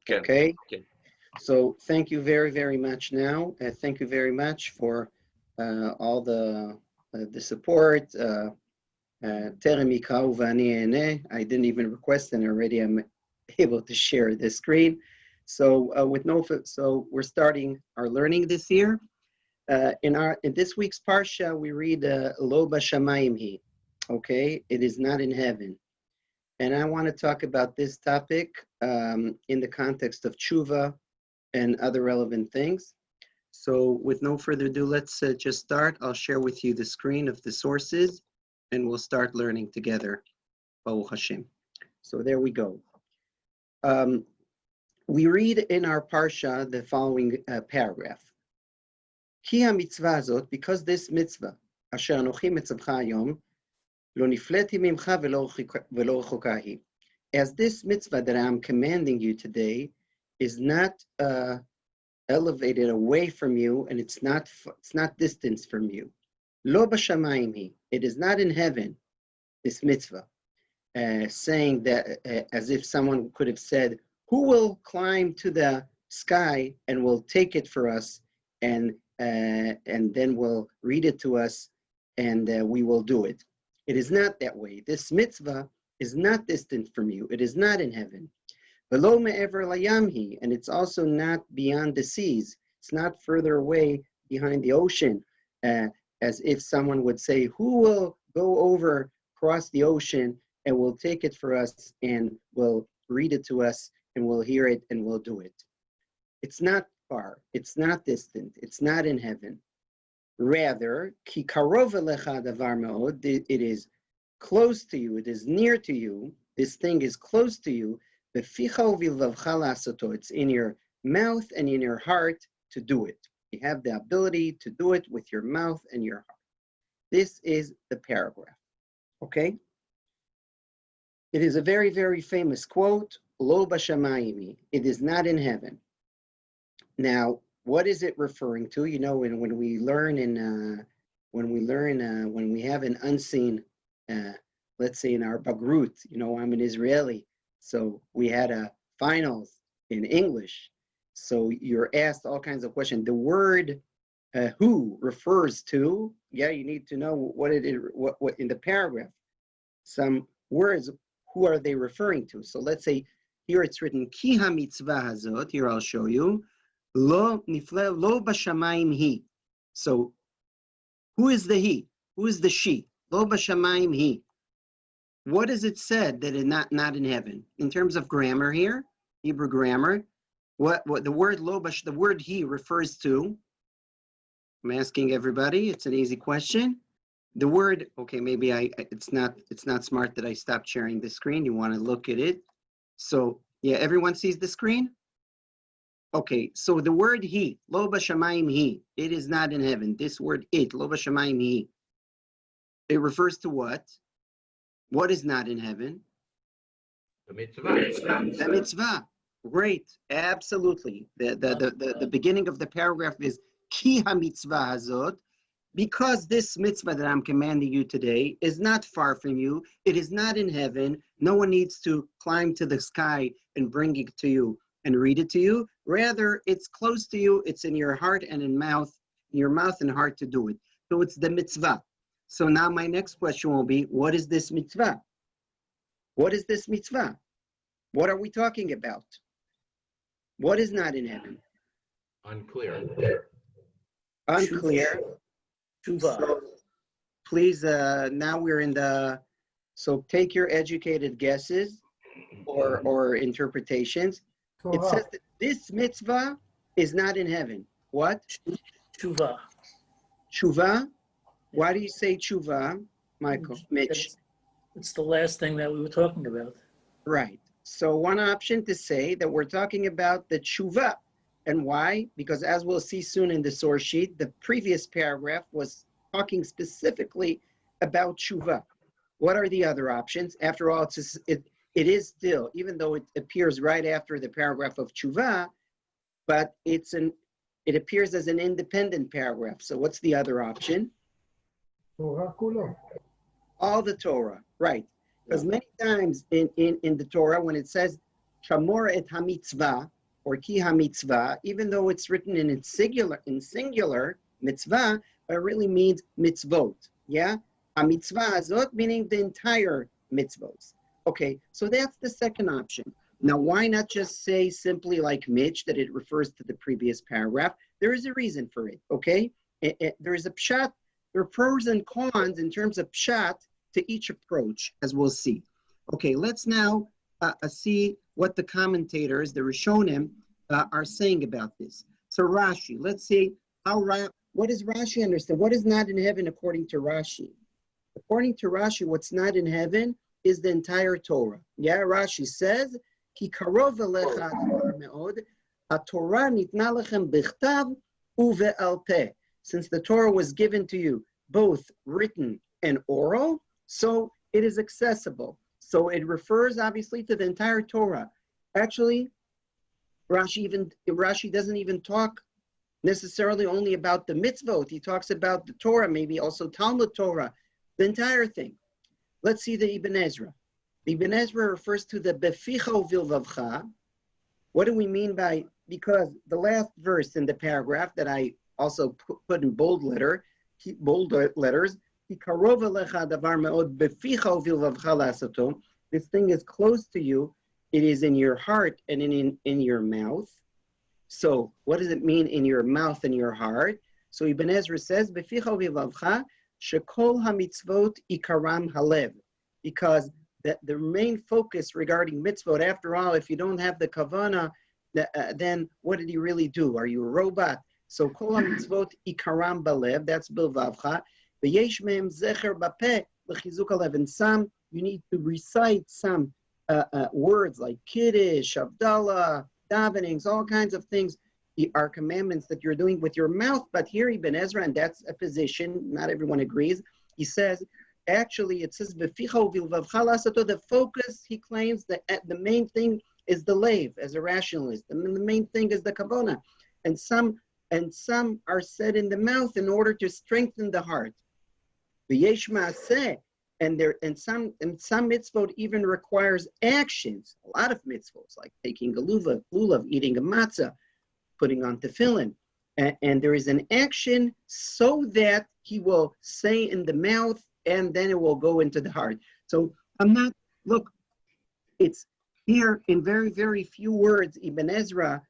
Okay. So thank you very, very much now. Thank you very much for all the support. Terem יקראו ואני אענה. I didn't even request and already I'm able to share the screen. So so we're starting our learning this year. In this week's parsha, we read Lo b'shamayim hi. Okay, it is not in heaven. And I want to talk about this topic in the context of Chuva and other relevant things. So with no further ado, let's just start. I'll share with you the screen of the sources and we'll start learning together. Baruch Hashem. So there we go. We read in our parsha the following paragraph. Ki ha-mitzvah azot, because this mitzvah, asher anochi mitzavcha hayom, lo nifleti mimcha velo rechoka hi. As this mitzvah that I'm commanding you today is not elevated away from you, and it's not distant from you. Lo b'shamayim hi. It is not in heaven, this mitzvah. Saying that as if someone could have said, who will climb to the sky and will take it for us and then will read it to us and we will do it. It is not that way. This mitzvah is not distant from you. It is not in heaven. V'lo me'ever layam hi, and it's also not beyond the seas. It's not further away behind the ocean, as if someone would say, who will go over, cross the ocean, and will take it for us and will read it to us and we'll hear it and we'll do it. It's not far. It's not distant. It's not in heaven. Rather, ki karov elecha davar me'od, it is close to you. It is near to you. This thing is close to you. Beficha uvilvavcha la'asoto. It's in your mouth and in your heart to do it. You have the ability to do it with your mouth and your heart. This is the paragraph. Okay? It is a very, very famous quote. Lo b'shamayim. It is not in heaven. Now, what is it referring to? You know, when we have an unseen, let's say in our bagrut, you know, I'm an Israeli, so we had a finals in English. So you're asked all kinds of questions. The word who refers to, yeah, you need to know what it is, what in the paragraph. Some words, who are they referring to? So let's say here it's written, Ki ha-mitzvah hazot, here I'll show you, Lo nifle lo b'shamayim hi. So, who is the he? Who is the she? Lo b'shamayim hi. What is it said that is not in heaven? In terms of grammar here, Hebrew grammar, what the word lo bash, the word he refers to? I'm asking everybody. It's an easy question. The word, okay, maybe it's not smart that I stopped sharing the screen. You want to look at it. So yeah, everyone sees the screen? Okay, so the word he, lo b'shamayim hi, it is not in heaven. This word it, lo b'shamayim hi, it refers to what? What is not in heaven? The mitzvah. The mitzvah. Great, absolutely. The beginning of the paragraph is ki ha-mitzvah hazot, because this mitzvah that I'm commanding you today is not far from you. It is not in heaven. No one needs to climb to the sky and bring it to you and read it to you. Rather, it's close to you. It's in your heart and in your mouth and heart to do it. So it's the mitzvah. So now my next question will be, what is this mitzvah? What is this mitzvah? What are we talking about? What is not in heaven? Unclear. Unclear. So please, now we're in so take your educated guesses or interpretations. It says that this mitzvah is not in heaven. What? Chuva. Chuva? Why do you say chuva, Michael? Mitch? It's the last thing that we were talking about. Right. So one option to say that we're talking about the chuva. And why? Because as we'll see soon in the source sheet, the previous paragraph was talking specifically about chuva. What are the other options? After all, it is still, even though it appears right after the paragraph of Chuva, but it appears as an independent paragraph. So what's the other option? All the Torah, right. Because many times in the Torah, when it says, Shamor et ha-mitzvah, or ki ha-mitzvah, even though it's written in singular, mitzvah, but it really means mitzvot, yeah? Ha-mitzvah hazot, meaning the entire mitzvot. Okay, so that's the second option. Now, why not just say simply like Mitch, that it refers to the previous paragraph? There is a reason for it, okay? There is a pshat, there are pros and cons in terms of pshat to each approach, as we'll see. Okay, let's now see what the commentators, the Rishonim, are saying about this. So Rashi, let's see what does Rashi understand? What is not in heaven according to Rashi? According to Rashi, what's not in heaven is the entire Torah. Yeah, Rashi says, Ki karov elecha advar me'od, HaTorah nitna lechem bichtav uve'al peh. Since the Torah was given to you, both written and oral, so it is accessible. So it refers obviously to the entire Torah. Actually, Rashi doesn't even talk necessarily only about the mitzvot. He talks about the Torah, maybe also Talmud Torah, the entire thing. Let's see the Ibn Ezra. The Ibn Ezra refers to the beficha uvilvavcha. What do we mean by, because the last verse in the paragraph that I also put in bold letters, Ki karov elecha davar me'od beficha uvilvavcha lasato. This thing is close to you. It is in your heart and in your mouth. So what does it mean in your mouth and your heart? So Ibn Ezra says, beficha uvilvavcha shekol hamitzvot ikaram halev. Because the main focus regarding mitzvot, after all, if you don't have the kavanah, then what did he really do? Are you a robot? So kol hamitzvot ikaram balev, that's bilvavcha. V'yesh mehem zecher bapeh l'chizuk halev. And some, you need to recite some words like kiddush, havdalah, davenings, all kinds of things are commandments that you're doing with your mouth. But here Ibn Ezra, and that's a position, not everyone agrees, he says, actually it says, the focus, he claims, that the main thing is the leiv, as a rationalist. And the main thing is the kavanah. And some are said in the mouth in order to strengthen the heart. V'yesh ma'aseh. And some mitzvot even requires actions. A lot of mitzvot, like taking a lulav, eating a matzah, putting on tefillin. And there is an action so that he will say in the mouth and then it will go into the heart. So it's here in very, very few words, Ibn Ezra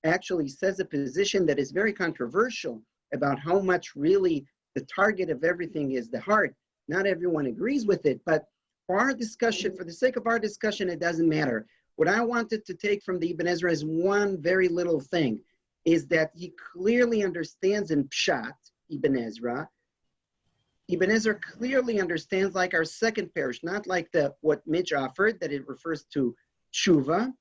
actually says a position that is very controversial about how much really the target of everything is the heart. Not everyone agrees with it, but for our discussion, for the sake of our discussion, it doesn't matter. What I wanted to take from the Ibn Ezra is one very little thing, is that he clearly understands in Pshat, Ibn Ezra. Ibn Ezra clearly understands, like our second parish, not like what Mitch offered, that it refers to Chuva.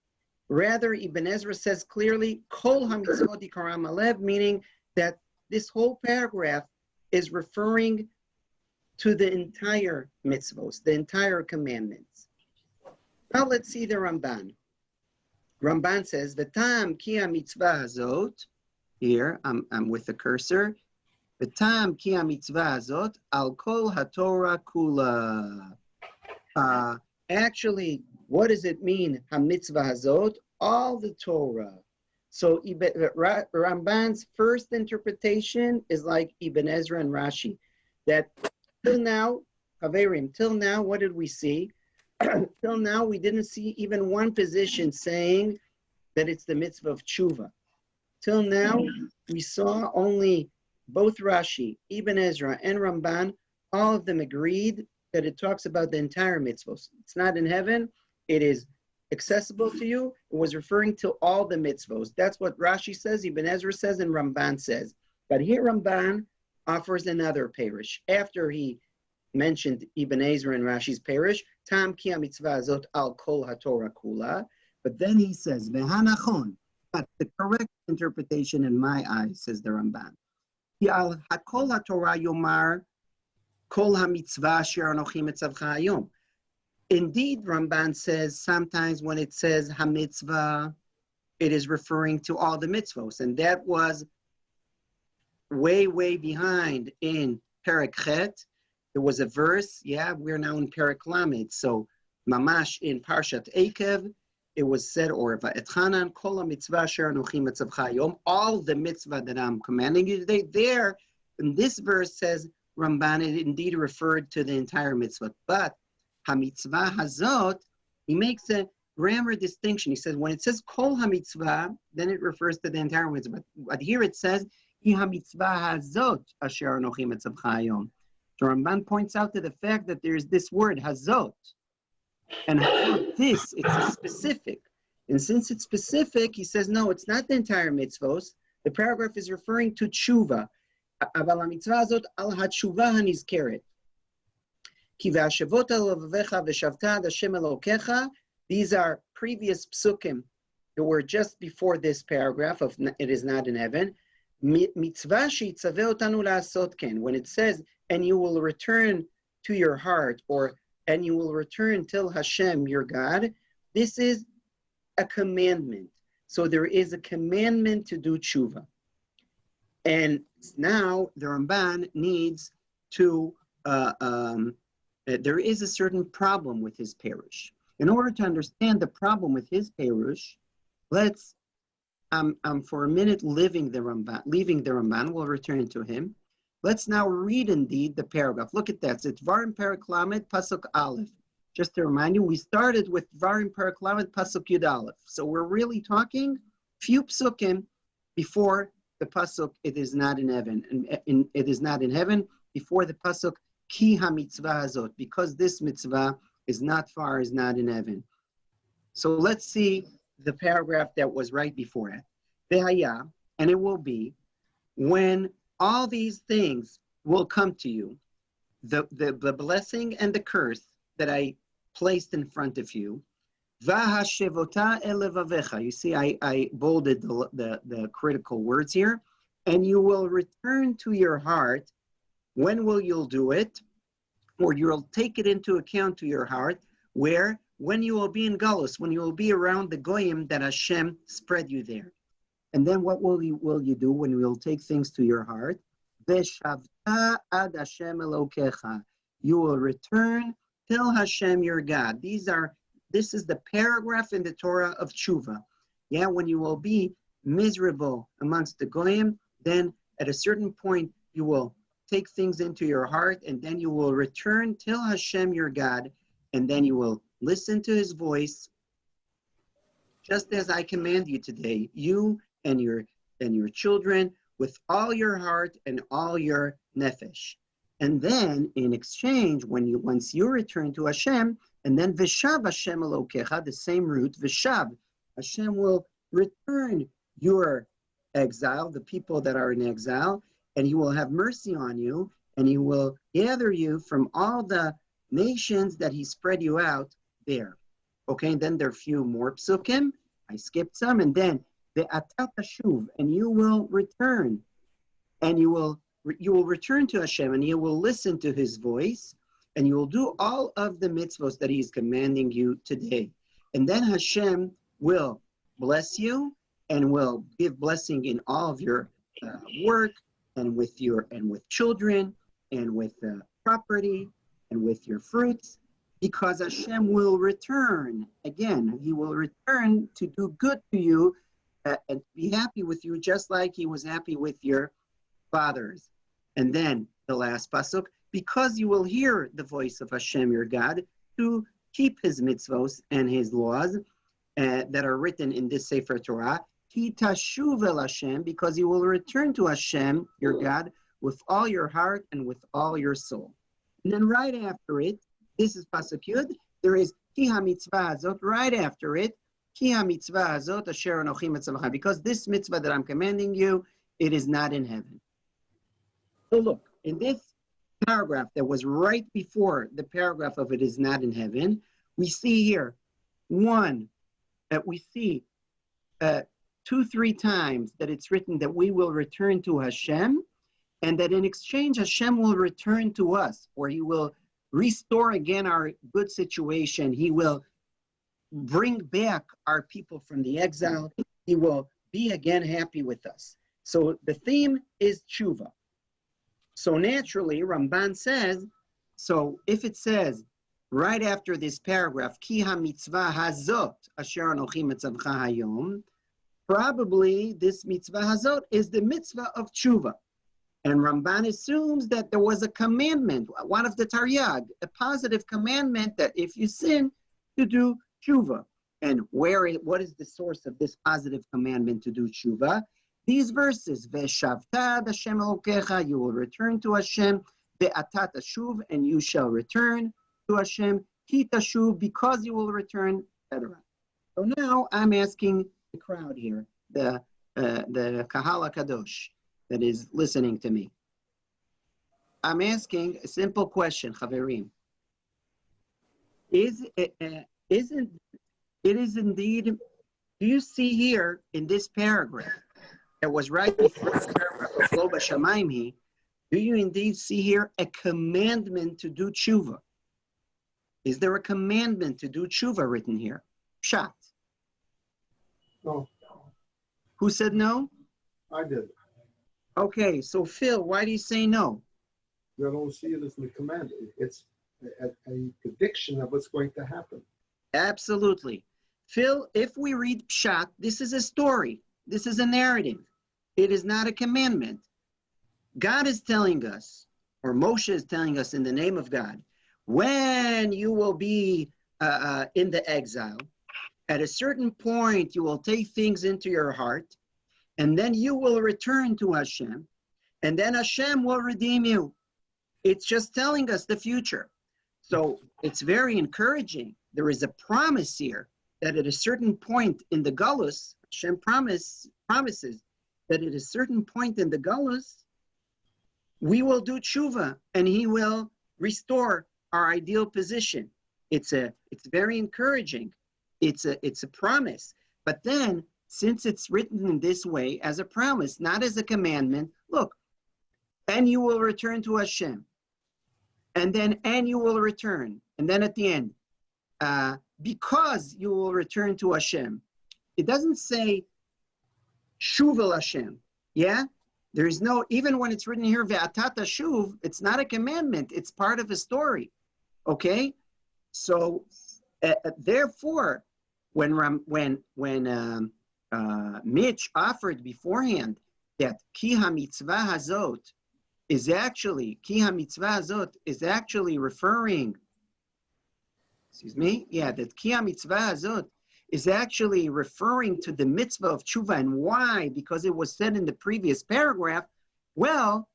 Rather, Ibn Ezra says clearly, Kol ha-mitzvot ikaram alev, meaning that this whole paragraph is referring to the entire mitzvos, the entire commandments. Now let's see the Ramban. Ramban says, "V'tam ki ha-mitzvah hazot." Here, I'm with the cursor. "V'tam ki ha-mitzvah hazot al kol ha-Torah kula." Actually, what does it mean? Ha-mitzvah hazot, all the Torah. So Ramban's first interpretation is like Ibn Ezra and Rashi, that till now, Haverim, till now, what did we see? Till now, we didn't see even one position saying that it's the mitzvah of Chuva. Till now, we saw only both Rashi, Ibn Ezra, and Ramban, all of them agreed that it talks about the entire mitzvahs. It's not in heaven, it is accessible to you. It was referring to all the mitzvahs. That's what Rashi says, Ibn Ezra says, and Ramban says. But here Ramban offers another parish. After he mentioned Ibn Ezra and Rashi's parish, Tam ki ha-mitzvah azot al kol ha-Torah kula. But then he says, Vehanachon, but the correct interpretation in my eyes, says the Ramban, Ki al ha-kol ha-Torah yomar kol ha-mitzvah asher anochi mitzavcha hayom. Indeed, Ramban says sometimes when it says ha-mitzvah, it is referring to all the mitzvos. And that was way, way behind in Perek Chet. There was a verse, we're now in Perek Lamed. So Mamash in Parshat Ekev, it was said, or Va'etchanan kol mitzvah asher anochi mitzavcha hayom, all the mitzvah that I'm commanding you today, there, in this verse says, Ramban, it indeed referred to the entire mitzvah. But ha-mitzvah hazot, he makes a grammar distinction. He says, when it says kol ha-mitzvah, then it refers to the entire mitzvah. But here it says, hi ha-mitzvah hazot asher anochi mitzavcha hayom. So Ramban points out to the fact that there's this word, hazot. And this, it's a specific. And since it's specific, he says, no, it's not the entire mitzvos. The paragraph is referring to tshuva. אבל המצווה הזאת על התשובה הנזכרת. כי והשבות אל לבביך ושבת עד השם אלוקיך, these are previous psukim that were just before this paragraph of it is not in heaven. מצווה שיצווה אותנו לעשות כן. When it says, and you will return to your heart, or and you will return till Hashem, your God, this is a commandment. So there is a commandment to do tshuva. And now the Ramban needs to, there is a certain problem with his parish. In order to understand the problem with his parish, let's, for a minute leaving the Ramban, we'll return to him. Let's now read indeed the paragraph. Look at that. It's Dvarim Perek Lamed Pasuk Aleph. Just to remind you, we started with Dvarim Perek Lamed Pasuk Yud Aleph. So we're really talking few psukim before the pasuk, it is not in heaven, and it is not in heaven, before the pasuk, ki ha-mitzvah hazot, because this mitzvah is not far, is not in heaven. So let's see the paragraph that was right before it. V'haya, and it will be, when all these things will come to you, the blessing and the curse that I placed in front of you, V'hashevota elevavecha. You see, I bolded the critical words here. And you will return to your heart. When will you do it? Or you'll take it into account to your heart. Where? When you will be in Galus, when you will be around the Goyim that Hashem spread you there. And then what will you do when you will take things to your heart? V'shavta ad Hashem elokecha. You will return till Hashem your God. This is the paragraph in the Torah of Chuva. Yeah, when you will be miserable amongst the Goyim, then at a certain point you will take things into your heart, and then you will return till Hashem your God, and then you will listen to his voice, just as I command you today, you and your children, with all your heart and all your nefesh. And then in exchange, once you return to Hashem, and then Vishav Hashem Elokecha, the same root, Vishav, Hashem will return your exile, the people that are in exile, and he will have mercy on you, and he will gather you from all the nations that he spread you out there. Okay, and then there are a few more psukim. I skipped some, and then the Atat Hashuv, and you will return, and you will return to Hashem, and you will listen to his voice, and you will do all of the mitzvos that he is commanding you today. And then Hashem will bless you and will give blessing in all of your work and with children and with property and with your fruits, because Hashem will return. Again, he will return to do good to you and be happy with you, just like he was happy with your fathers. And then the last pasuk, because you will hear the voice of Hashem your God to keep his mitzvos and his laws that are written in this Sefer Torah, ki tashuv el Hashem, because you will return to Hashem your God with all your heart and with all your soul. And then right after it, this is pasuk Yud, there is ki ha-mitzvah hazot, right after it, ki ha-mitzvah hazot asher anochi mitzvah, because this mitzvah that I'm commanding you, it is not in heaven. So look, in this paragraph that was right before the paragraph of it is not in heaven, we see here, we see 2-3 times that it's written that we will return to Hashem, and that in exchange Hashem will return to us, or he will restore again our good situation. He will bring back our people from the exile. He will be again happy with us. So the theme is tshuva. So naturally, Ramban says, so if it says right after this paragraph, Ki ha-mitzvah hazot asher anochi metzavcha hayom, probably this mitzvah hazot is the mitzvah of Chuva. And Ramban assumes that there was a commandment, one of the Taryag, a positive commandment that if you sin, to do Chuva. And what is the source of this positive commandment to do Chuva? These verses, Ve'shavta Hashem Elokecha, you will return to Hashem, Ve'ata tashuv, and you shall return to Hashem, Ki tashuv, because you will return, etc. So now I'm asking the crowd here, the Kahal Kadosh that is listening to me. I'm asking a simple question, Chaverim. Isn't it is indeed, do you see here in this paragraph that was right before the paragraph of Lo B'Shamayim, do you indeed see here a commandment to do tshuva? Is there a commandment to do tshuva written here? Pshat. No, Who said no? I did. Okay, so Phil, why do you say no? I don't see it as the command. It's a prediction of what's going to happen. Absolutely. Phil, if we read Pshat, this is a story. This is a narrative. It is not a commandment. God is telling us, or Moshe is telling us in the name of God, when you will be in the exile, at a certain point you will take things into your heart, and then you will return to Hashem, and then Hashem will redeem you. It's just telling us the future. So it's very encouraging. There is a promise here that at a certain point in the Galus, Hashem promises that at a certain point in the Galus, we will do tshuva and He will restore our ideal position. It's very encouraging. It's a promise. But then, since it's written in this way as a promise, not as a commandment, look, and you will return to Hashem. And you will return. And then at the end, because you will return to Hashem. It doesn't say Shuv Hashem. Yeah? There is no, even when it's written here, Ve'atat Shuv, it's not a commandment. It's part of a story. Okay? So, therefore, when Mitch offered beforehand that Ki ha-mitzvah hazot is actually, Ki ha-mitzvah hazot is actually referring, that Ki ha-mitzvah hazot is actually referring to the mitzvah of Chuva. And why? Because it was said in the previous paragraph. Well,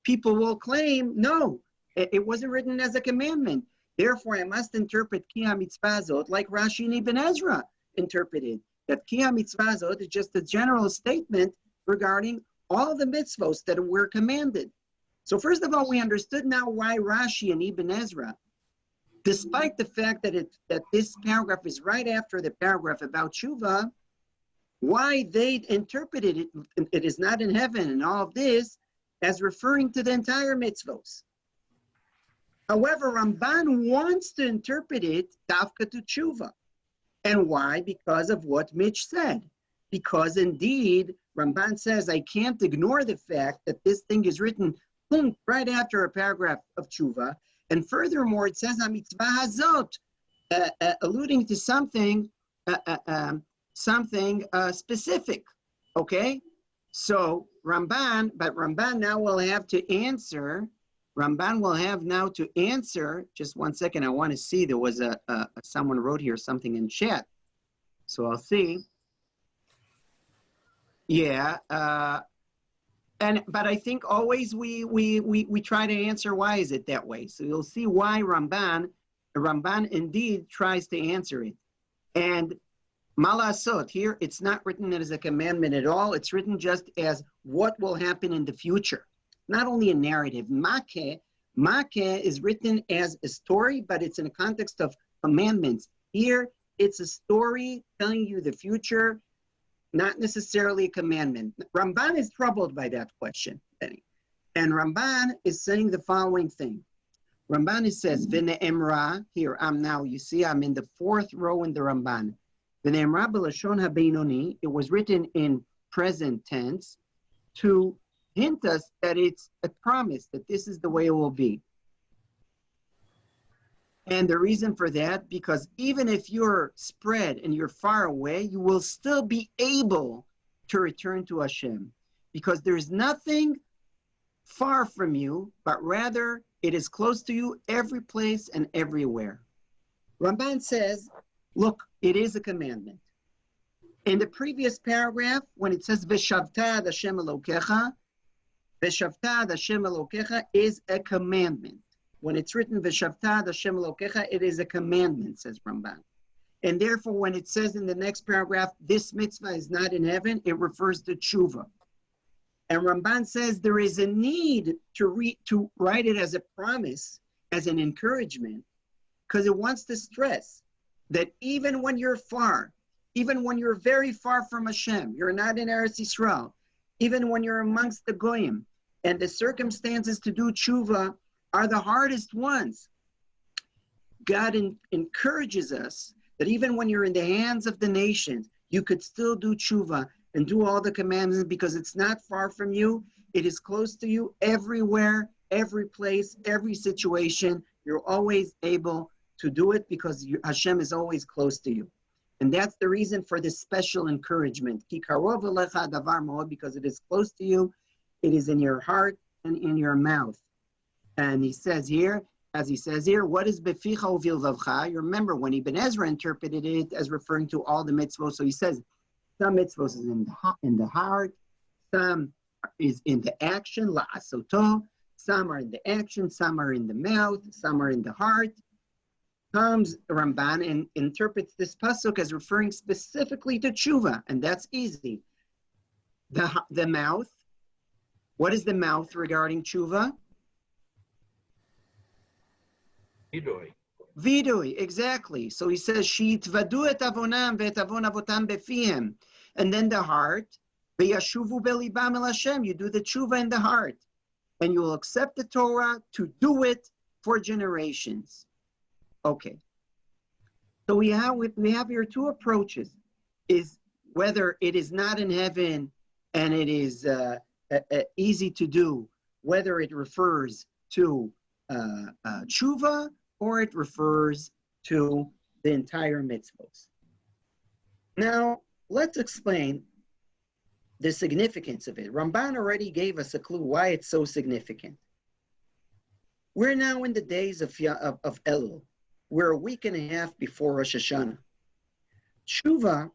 people will claim, no, it wasn't written as a commandment. Therefore, I must interpret Ki ha-mitzvah hazot like Rashi and Ibn Ezra interpreted, that Ki ha-mitzvah hazot is just a general statement regarding all the mitzvos that were commanded. So first of all, we understood now why Rashi and Ibn Ezra, despite the fact that this paragraph is right after the paragraph about Tshuva, why they interpreted it is not in heaven and all of this, as referring to the entire mitzvos. However, Ramban wants to interpret it dafka to Tshuva. And why? Because of what Mitch said. Because indeed, Ramban says, I can't ignore the fact that this thing is written right after a paragraph of Tshuva. And furthermore, it says ha-mitzvah hazot, alluding to something specific. Okay? So Ramban now will have to answer. Ramban will have now to answer. Just one second. I want to see. There was someone wrote here something in chat. So I'll see. Yeah. But I think always we try to answer why is it that way. So you'll see why Ramban indeed tries to answer it. And malasot, here it's not written as a commandment at all. It's written just as what will happen in the future. Not only a narrative. Makeh is written as a story, but it's in the context of commandments. Here it's a story telling you the future, not necessarily a commandment. Ramban is troubled by that question. And Ramban is saying the following thing. Ramban says, V'ne'emra, here I'm now, you see I'm in the fourth row in the Ramban. V'ne'emra b'lashon ha'beinoni, it was written in present tense to hint us that it's a promise, that this is the way it will be. And the reason for that, because even if you're spread and you're far away, you will still be able to return to Hashem, because there's nothing far from you, but rather it is close to you every place and everywhere. Ramban says, look, it is a commandment. In the previous paragraph, when it says, V'shavta ad Hashem Elokecha, V'shavta ad Hashem Elokecha is a commandment. When it's written, V'shavta ad Hashem Elokecha, it is a commandment, says Ramban. And therefore, when it says in the next paragraph, this mitzvah is not in heaven, it refers to Chuva. And Ramban says there is a need to write it as a promise, as an encouragement, because it wants to stress that even when you're far, even when you're very far from Hashem, you're not in Eretz Yisrael, even when you're amongst the Goyim, and the circumstances to do tshuva are the hardest ones, God encourages us that even when you're in the hands of the nations, you could still do tshuva and do all the commandments, because it's not far from you. It is close to you everywhere, every place, every situation. You're always able to do it because Hashem is always close to you. And that's the reason for this special encouragement. Ki karov elecha davar moed, because it is close to you. It is in your heart and in your mouth. And he says here, as he says here, what is beficha uvilvavcha? You remember when Ibn Ezra interpreted it as referring to all the mitzvot. So he says, some mitzvot is in the heart, some is in the action, la'asoto, some are in the action, some are in the mouth, some are in the heart. Comes Ramban and interprets this pasuk as referring specifically to tshuva, and that's easy. The mouth, what is the mouth regarding tshuva? Vidui. Vidui, exactly. So he says, Shitvadu et avonam ve'et avon avotam befihem. And then the heart, ve'yashuvu belibam el Hashem. You do the tshuva in the heart, and you will accept the Torah to do it for generations. Okay. So we have here two approaches: is whether it is not in heaven and it is easy to do, whether it refers to tshuva or it refers to the entire mitzvot. Now, let's explain the significance of it. Ramban already gave us a clue why it's so significant. We're now in the days of Elul. We're a week and a half before Rosh Hashanah. Tshuva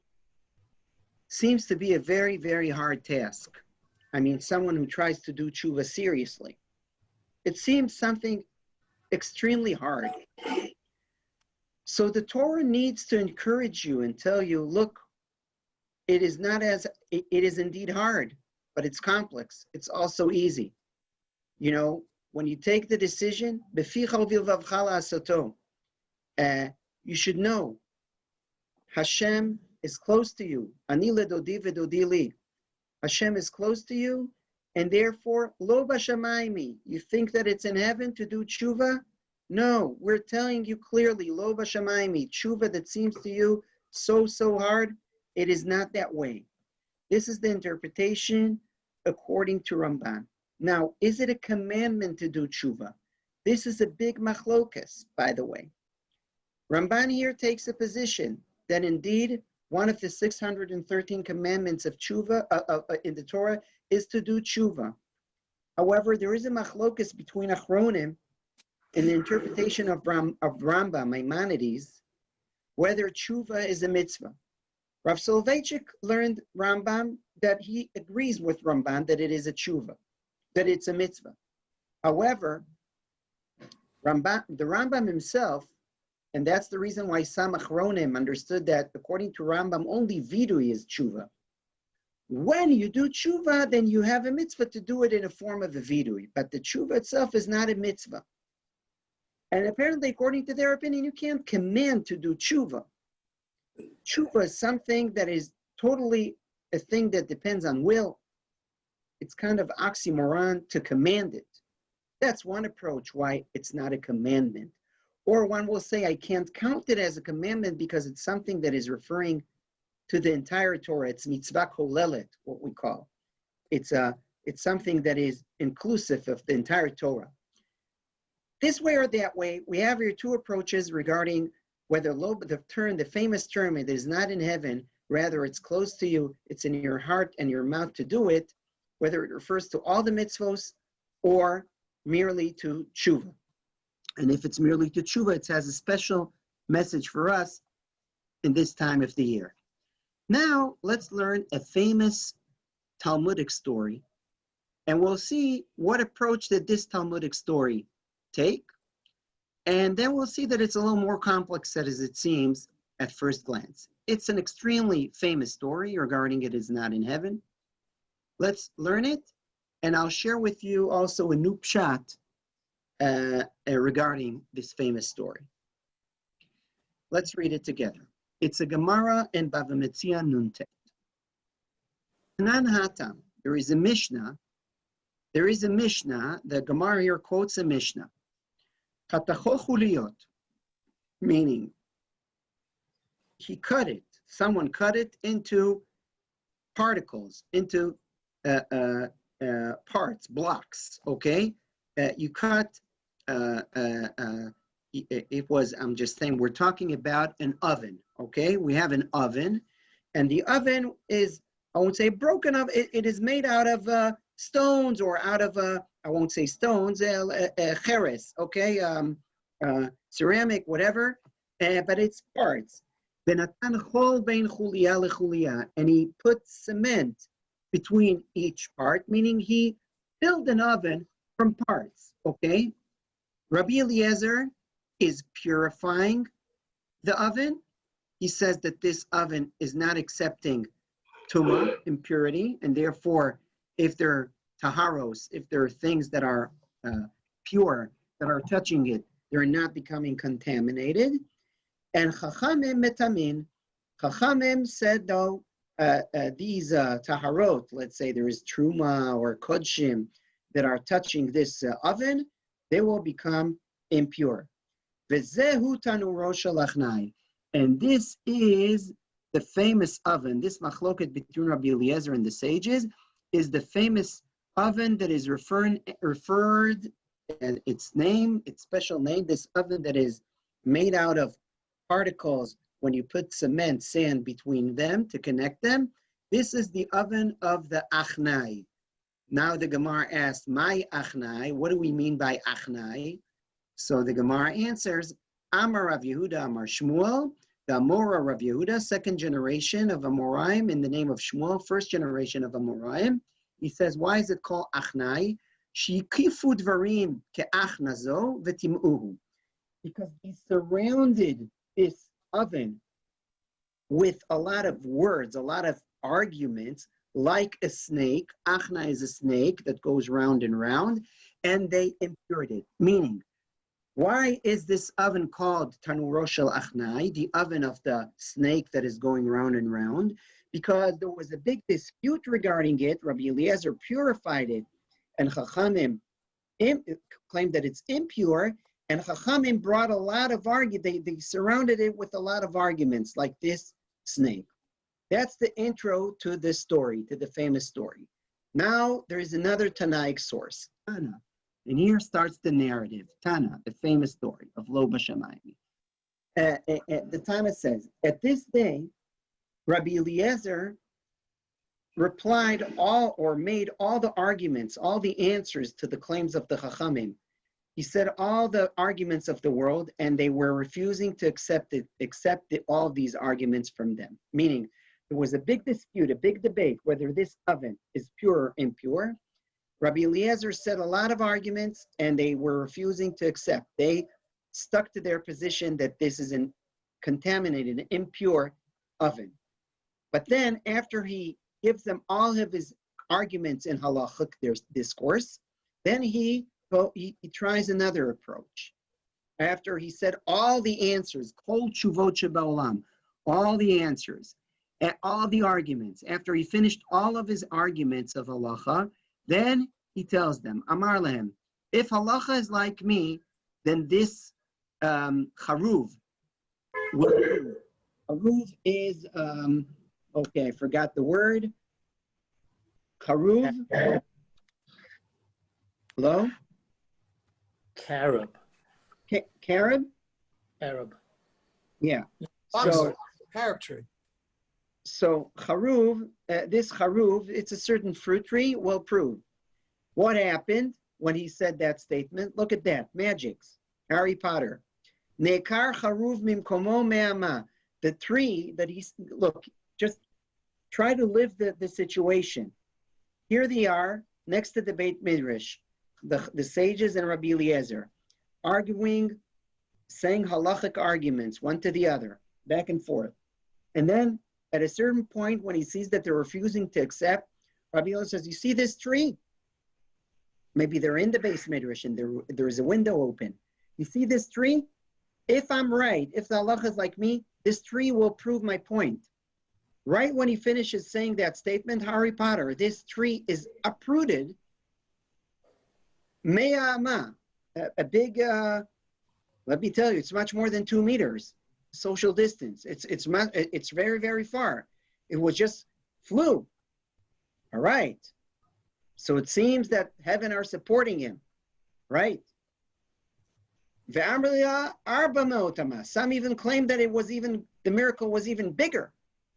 seems to be a very, very hard task. I mean, someone who tries to do tshuva seriously. It seems something extremely hard. So the Torah needs to encourage you and tell you, look, it is indeed hard, but it's complex. It's also easy. You know, when you take the decision, you should know Hashem is close to you. Ani ledodi vedodi li. Hashem is close to you, and therefore, lo b'shamaymi. You think that it's in heaven to do tshuva? No, we're telling you clearly, lo b'shamaymi. Tshuva that seems to you so hard, it is not that way. This is the interpretation according to Ramban. Now, is it a commandment to do tshuva? This is a big machlokas, by the way. Ramban here takes a position that indeed one of the 613 commandments of tshuva in the Torah is to do tshuva. However, there is a machlokas between Achronim in the interpretation of Rambam, Maimonides, whether tshuva is a mitzvah. Rav Soloveitchik learned Rambam that he agrees with Ramban that it is a tshuva, that it's a mitzvah. However, the Rambam himself, and that's the reason why some Achronim understood that according to Rambam, only vidui is tshuva. When you do tshuva, then you have a mitzvah to do it in a form of a vidui, but the tshuva itself is not a mitzvah. And apparently, according to their opinion, you can't command to do tshuva. Tshuva is something that is totally a thing that depends on will. It's kind of oxymoron to command it. That's one approach why it's not a commandment. Or one will say, I can't count it as a commandment because it's something that is referring to the entire Torah. It's mitzvah kolelet, what we call. It's something that is inclusive of the entire Torah. this way or that way, we have your two approaches regarding whether the famous term, it is not in heaven, rather it's close to you, it's in your heart and your mouth to do it, whether it refers to all the mitzvos or merely to tshuva. And if it's merely to tshuva, it has a special message for us in this time of the year. Now, let's learn a famous Talmudic story, and we'll see what approach did this Talmudic story take, and then we'll see that it's a little more complex as it seems at first glance. It's an extremely famous story regarding it is not in heaven. Let's learn it, and I'll share with you also a new pshat regarding this famous story. Let's read it together. It's a Gemara in Bava Metzia Nuntet. Tanan Hatam, there is a Mishnah. The Gemara here quotes a Mishnah. Katacho chuliyot, meaning he cut it. Someone cut it into particles, into parts, blocks. Okay, you cut. It was. I'm just saying. We're talking about an oven. Okay, we have an oven, and the oven is. I won't say broken up. It is made out of stones or out of I won't say stones. Cheres. Okay, ceramic, whatever. But it's parts. And he put cement between each part, meaning he built an oven from parts, okay? Rabbi Eliezer is purifying the oven. He says that this oven is not accepting tumah, impurity, and therefore, if there are taharos, if there are things that are pure, that are touching it, they're not becoming contaminated. And Chachamim metamin. Chachamim said, though, these taharot, let's say there is truma or kodshim that are touching this oven, they will become impure. V'zehu tanuro shalachnai. And this is the famous oven. This machloket between Rabbi Eliezer and the sages is the famous oven that is referred, and its name, its special name, this oven that is made out of particles when you put cement, sand between them to connect them. This is the oven of the achnai. Now the Gemara asks, "My achnai, what do we mean by achnai?" So the Gemara answers, Amar Rav Yehuda, Amar Shmuel, the Amora Rav Yehuda, second generation of Amoraim in the name of Shmuel, first generation of Amoraim. He says, why is it called achnai? Shikifu dvarim ke'achnazo v'tim'uhu. Because he surrounded this oven with a lot of words, a lot of arguments, like a snake. Achna is a snake that goes round and round, and they impaired it. Meaning, why is this oven called Tanuro Shel Achnai, the oven of the snake that is going round and round? Because there was a big dispute regarding it. Rabbi Eliezer purified it, and Chachamim claimed that it's impure, and Chachamim brought a lot of argument. They surrounded it with a lot of arguments, like this snake. That's the intro to this story, to the famous story. Now there is another Tanaic source, Tana, and here starts the narrative. Tana, the famous story of Lo B'Shamayim. The Tana says, at this day, Rabbi Eliezer replied made all the arguments, all the answers to the claims of the Chachamim. He said all the arguments of the world, and they were refusing to accept all of these arguments from them. Meaning, there was a big dispute, a big debate, whether this oven is pure or impure. Rabbi Eliezer said a lot of arguments, and they were refusing to accept. They stuck to their position that this is a contaminated, impure oven. But then, after he gives them all of his arguments in halachic discourse, then he tries another approach. After he said all the answers, kol tshuvot shebaolam, all the answers, and all the arguments, after he finished all of his arguments of halacha, then he tells them, Amar lehem, if halacha is like me, then this charuv will do. Charuv is, okay, I forgot the word. Charuv. Hello? Carob. Carob? Arab. Yeah. Box, So, carob tree. so charuv, this charuv, it's a certain fruit tree, well proved. What happened when he said that statement? Look at that, magics, Harry Potter. Nekar charuv mimkomo me'ama. The tree that he's, look, just try to live the situation. Here they are, next to the Beit Midrash, the sages and Rabbi Eliezer, arguing, saying halachic arguments, one to the other, back and forth. And then at a certain point, when he sees that they're refusing to accept, Rabbi Eliezer says, you see this tree? Maybe they're in the Beit Midrash and there is a window open. You see this tree? If I'm right, if the halacha is like me, this tree will prove my point. Right when he finishes saying that statement, Harry Potter, this tree is uprooted. Me'ama, a big, let me tell you, it's much more than 2 meters social distance. It's very, very far. It was just flew. All right. So it seems that heaven are supporting him, right? Some even claim that the miracle was even bigger.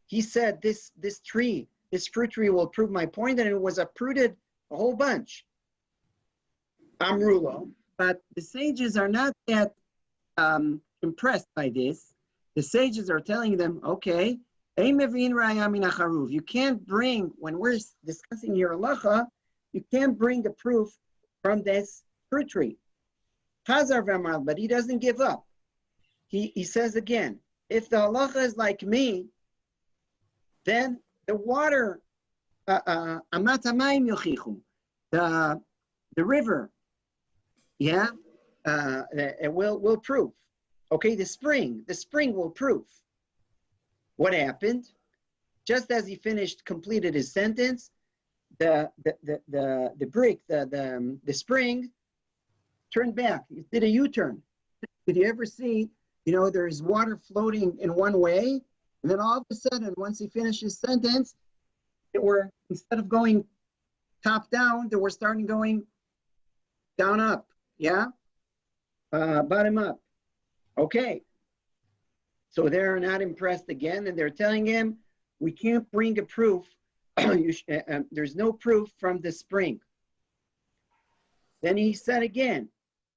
He said this tree, this fruit tree will prove my point, and it was uprooted a whole bunch. Amrulo. But the sages are not that impressed by this. The sages are telling them, okay, you can't bring, when we're discussing your halacha, you can't bring the proof from this fruit tree. But he doesn't give up. He says again, if the halacha is like me, then the water, the river, yeah, it will prove. Okay, the spring will prove. What happened? Just as he completed his sentence, the spring turned back. It did a U-turn. Did you ever see, there's water floating in one way, and then all of a sudden, once he finished his sentence, instead of going top down, they were starting going down up, yeah? Bottom up. Okay. So they're not impressed again, and they're telling him, we can't bring a proof. There's no proof from the spring. Then he said again,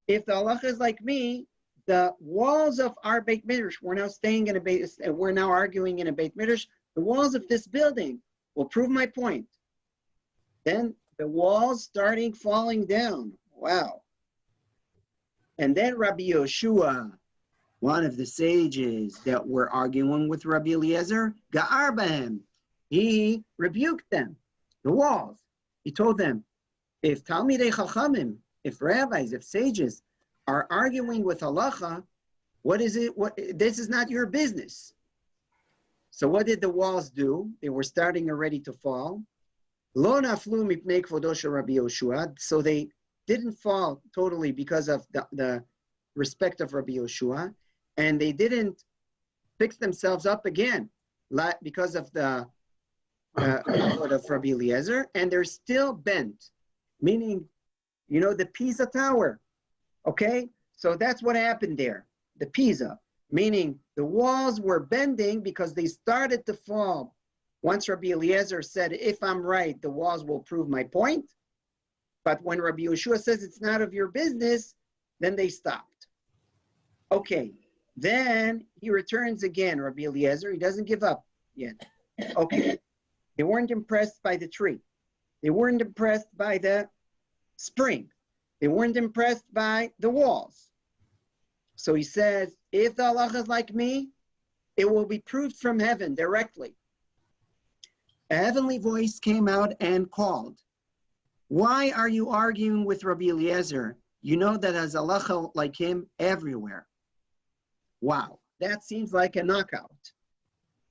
if the halacha is like me, the walls of our Beit Midrash, we're now arguing in a Beit Midrash, the walls of this building will prove my point. Then the walls starting falling down. Wow. And then Rabbi Yoshua, one of the sages that were arguing with Rabbi Eliezer, Ga'ar b'hem, he rebuked them, the walls. He told them, if Talmidei Chachamim, if rabbis, if sages are arguing with halacha, what is it? This is not your business. So what did the walls do? They were starting already to fall. Lo naflu mipnei kvodo shel Rabbi Yoshua. So they didn't fall totally because of the respect of Rabbi Yoshua, and they didn't fix themselves up again because of the of Rabbi Eliezer, and they're still bent, meaning, the Pisa Tower, okay? So that's what happened there, the Pisa, meaning the walls were bending because they started to fall. Once Rabbi Eliezer said, if I'm right, the walls will prove my point. But when Rabbi Yoshua says it's not of your business, then they stopped. Okay, then he returns again, Rabbi Eliezer. He doesn't give up yet. Okay, they weren't impressed by the tree. They weren't impressed by the spring. They weren't impressed by the walls. So he says, if the halacha is like me, it will be proved from heaven directly. A heavenly voice came out and called, why are you arguing with Rabbi Eliezer? You know that as halacha like him everywhere. Wow, that seems like a knockout.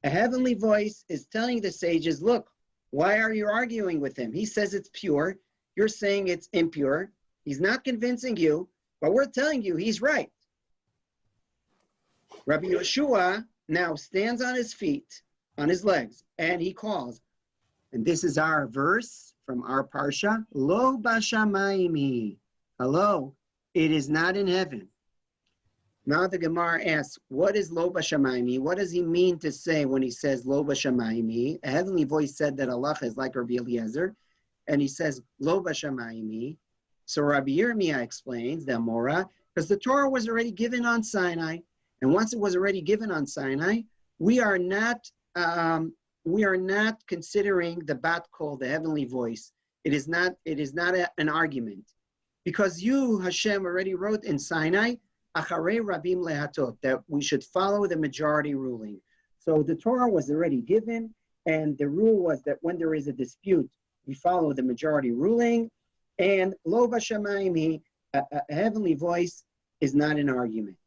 A heavenly voice is telling the sages, look, why are you arguing with him? He says it's pure. You're saying it's impure. He's not convincing you, but we're telling you he's right. Rabbi Yoshua now stands on his feet, on his legs, and he calls. And this is our verse from our parsha. Lo bashamayim. Hello, it is not in heaven. Now the Gemara asks, what is Lo B'Shamaymi? What does he mean to say when he says Lo B'Shamaymi? A heavenly voice said that Allah is like Rabbi Eliezer, and he says Lo B'Shamaymi. So Rabbi Yirmiyah explains the Amora, because the Torah was already given on Sinai, and once it was already given on Sinai, we are not considering the bat kol, the heavenly voice. It is not an argument, because you, Hashem, already wrote in Sinai, Acharei Rabim Lehatot, that we should follow the majority ruling. So the Torah was already given, and the rule was that when there is a dispute, we follow the majority ruling, and Lo B'Shamayim, a heavenly voice, is not an argument.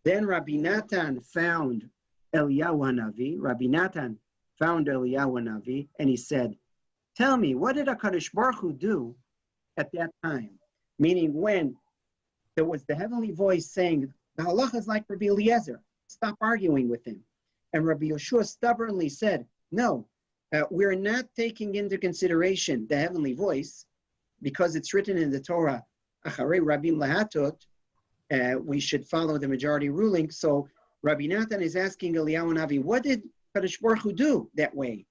Then Rabbi Natan found Eliyahu Hanavi. Rabbi Natan found Eliyahu Hanavi, and he said, tell me, what did HaKadosh Baruch Hu do at that time? Meaning when there was the heavenly voice saying, the halacha is like Rabbi Eliezer, stop arguing with him. And Rabbi Yoshua stubbornly said, no, we're not taking into consideration the heavenly voice, because it's written in the Torah, Acharei Rabim Lehatot, we should follow the majority ruling. So Rabbi Natan is asking Eliyahu Hanavi, what did Kadosh Baruch Hu do that way?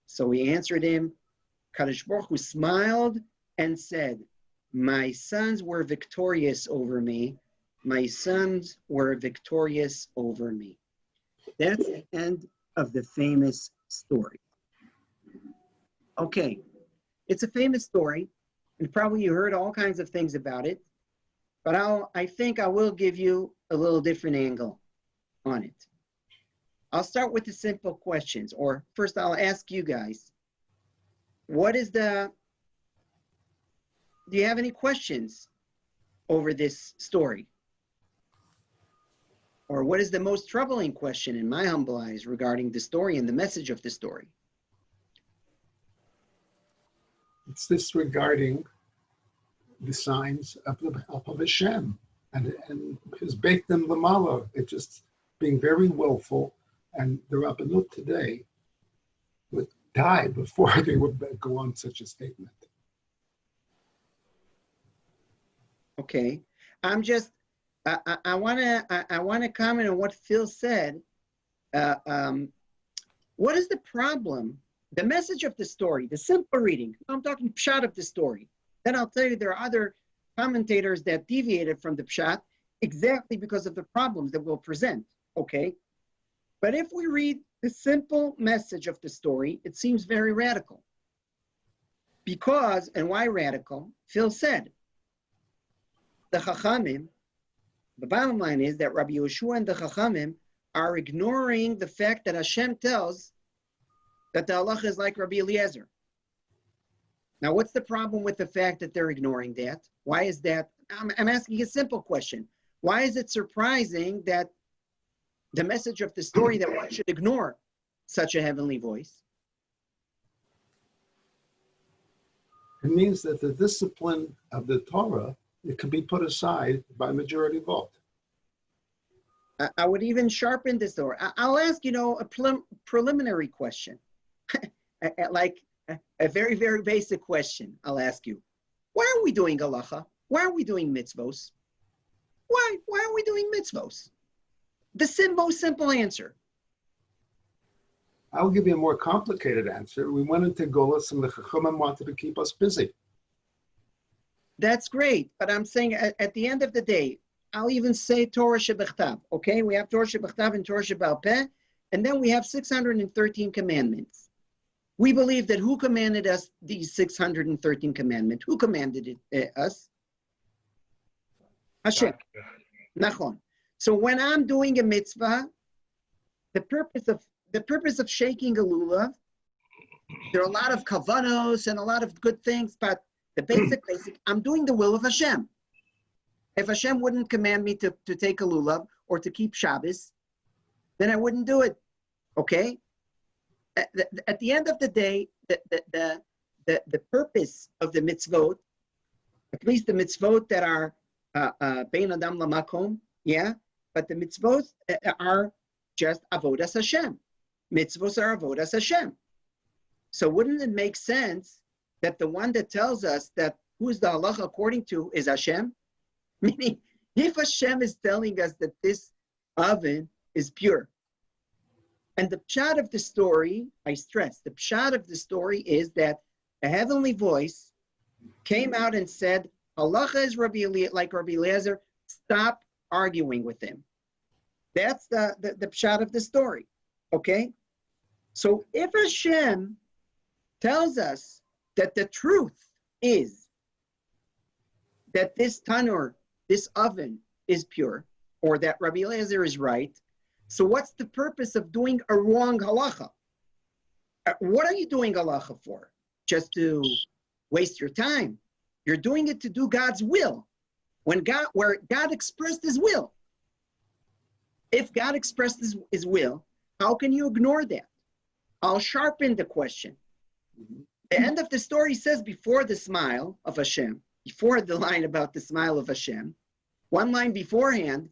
So he answered him, Kadosh Baruch Hu smiled and said, my sons were victorious over me. My sons were victorious over me. That's the end of the famous story. Okay, it's a famous story, and probably you heard all kinds of things about it, but I think I will give you a little different angle on it. I'll start with the simple questions, or first I'll ask you guys, do you have any questions over this story? Or what is the most troubling question in my humble eyes regarding the story and the message of the story? It's disregarding the signs of the help of Hashem and his baked them lamala. It's just being very willful, and the Rabbanut today would die before they would go on such a statement. Okay, I want to comment on what Phil said. What is the problem? The message of the story, the simple reading. I'm talking pshat of the story. Then I'll tell you there are other commentators that deviated from the pshat exactly because of the problems that we'll present. Okay, but if we read the simple message of the story, it seems very radical. Because, and why radical? Phil said, the Chachamim, the bottom line is that Rabbi Yoshua and the Chachamim are ignoring the fact that Hashem tells that the halacha is like Rabbi Eliezer. Now, what's the problem with the fact that they're ignoring that? Why is that? I'm asking a simple question. Why is it surprising that the message of the story that one should ignore such a heavenly voice? It means that the discipline of the Torah, it can be put aside by majority vote. I would even sharpen this door. I'll ask, a preliminary question. Like a very, very basic question. I'll ask you, why are we doing halacha? Why are we doing mitzvos? Why are we doing mitzvos? The most simple answer. I'll give you a more complicated answer. We went into Golas and the Chachamim wanted to keep us busy. That's great, but I'm saying at the end of the day, I'll even say Torah Shebechtav, okay? We have Torah Shebechtav and Torah Shebal Peh, and then we have 613 commandments. We believe that who commanded us these 613 commandments? Who commanded it us? Hashem. Nachon. So when I'm doing a mitzvah, the purpose of shaking a lulav, there are a lot of kavanos and a lot of good things, but the basic, I'm doing the will of Hashem. If Hashem wouldn't command me to take a lulav or to keep Shabbos, then I wouldn't do it. Okay? At the end of the day, the purpose of the mitzvot, at least the mitzvot that are bein adam lamakom, yeah, but the mitzvot are just avodas Hashem. Mitzvot are avodas Hashem. So wouldn't it make sense that the one that tells us that who's the halacha according to is Hashem? Meaning, If Hashem is telling us that this oven is pure, and the pshat of the story, I stress, the pshat of the story is that a heavenly voice came out and said, halacha is like Rabbi Eliezer, stop arguing with him. That's the pshat of the story, okay? So if Hashem tells us that the truth is that this tanur, this oven is pure, or that Rabbi Eliezer is right, so what's the purpose of doing a wrong halacha? What are you doing halacha for? Just to waste your time? You're doing it to do God's will. Where God expressed his will. If God expressed his will, how can you ignore that? I'll sharpen the question. The end of the story says before the smile of Hashem, before the line about the smile of Hashem, one line beforehand,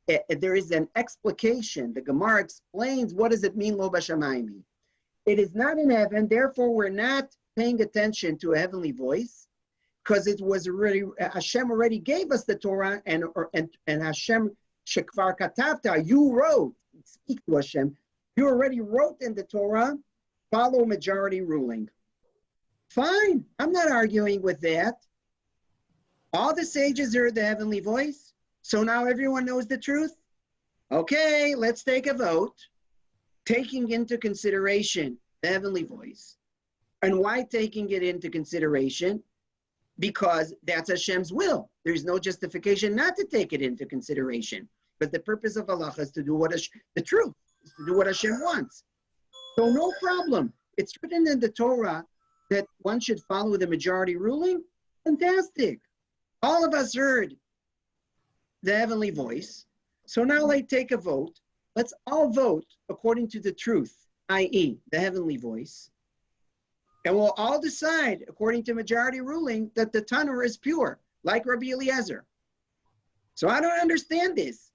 there is an explication. The Gemara explains what does it mean, lo b'shamayim. It is not in heaven, therefore we're not paying attention to a heavenly voice, because it was already, Hashem already gave us the Torah, and Hashem, shekvar katavta, you wrote, speak to Hashem, you already wrote in the Torah, follow majority ruling. Fine, I'm not arguing with that. All the sages heard the heavenly voice, so now everyone knows the truth. Okay, let's take a vote, taking into consideration the heavenly voice. And why taking it into consideration? Because that's Hashem's will. There's no justification not to take it into consideration. But the purpose of halacha is to do the truth, is to do what Hashem wants. So no problem. It's written in the Torah that one should follow the majority ruling. Fantastic. All of us heard the heavenly voice. So now let's take a vote. Let's all vote according to the truth, i.e. the heavenly voice. And we'll all decide, according to majority ruling, that the tanur is pure, like Rabbi Eliezer. So I don't understand this.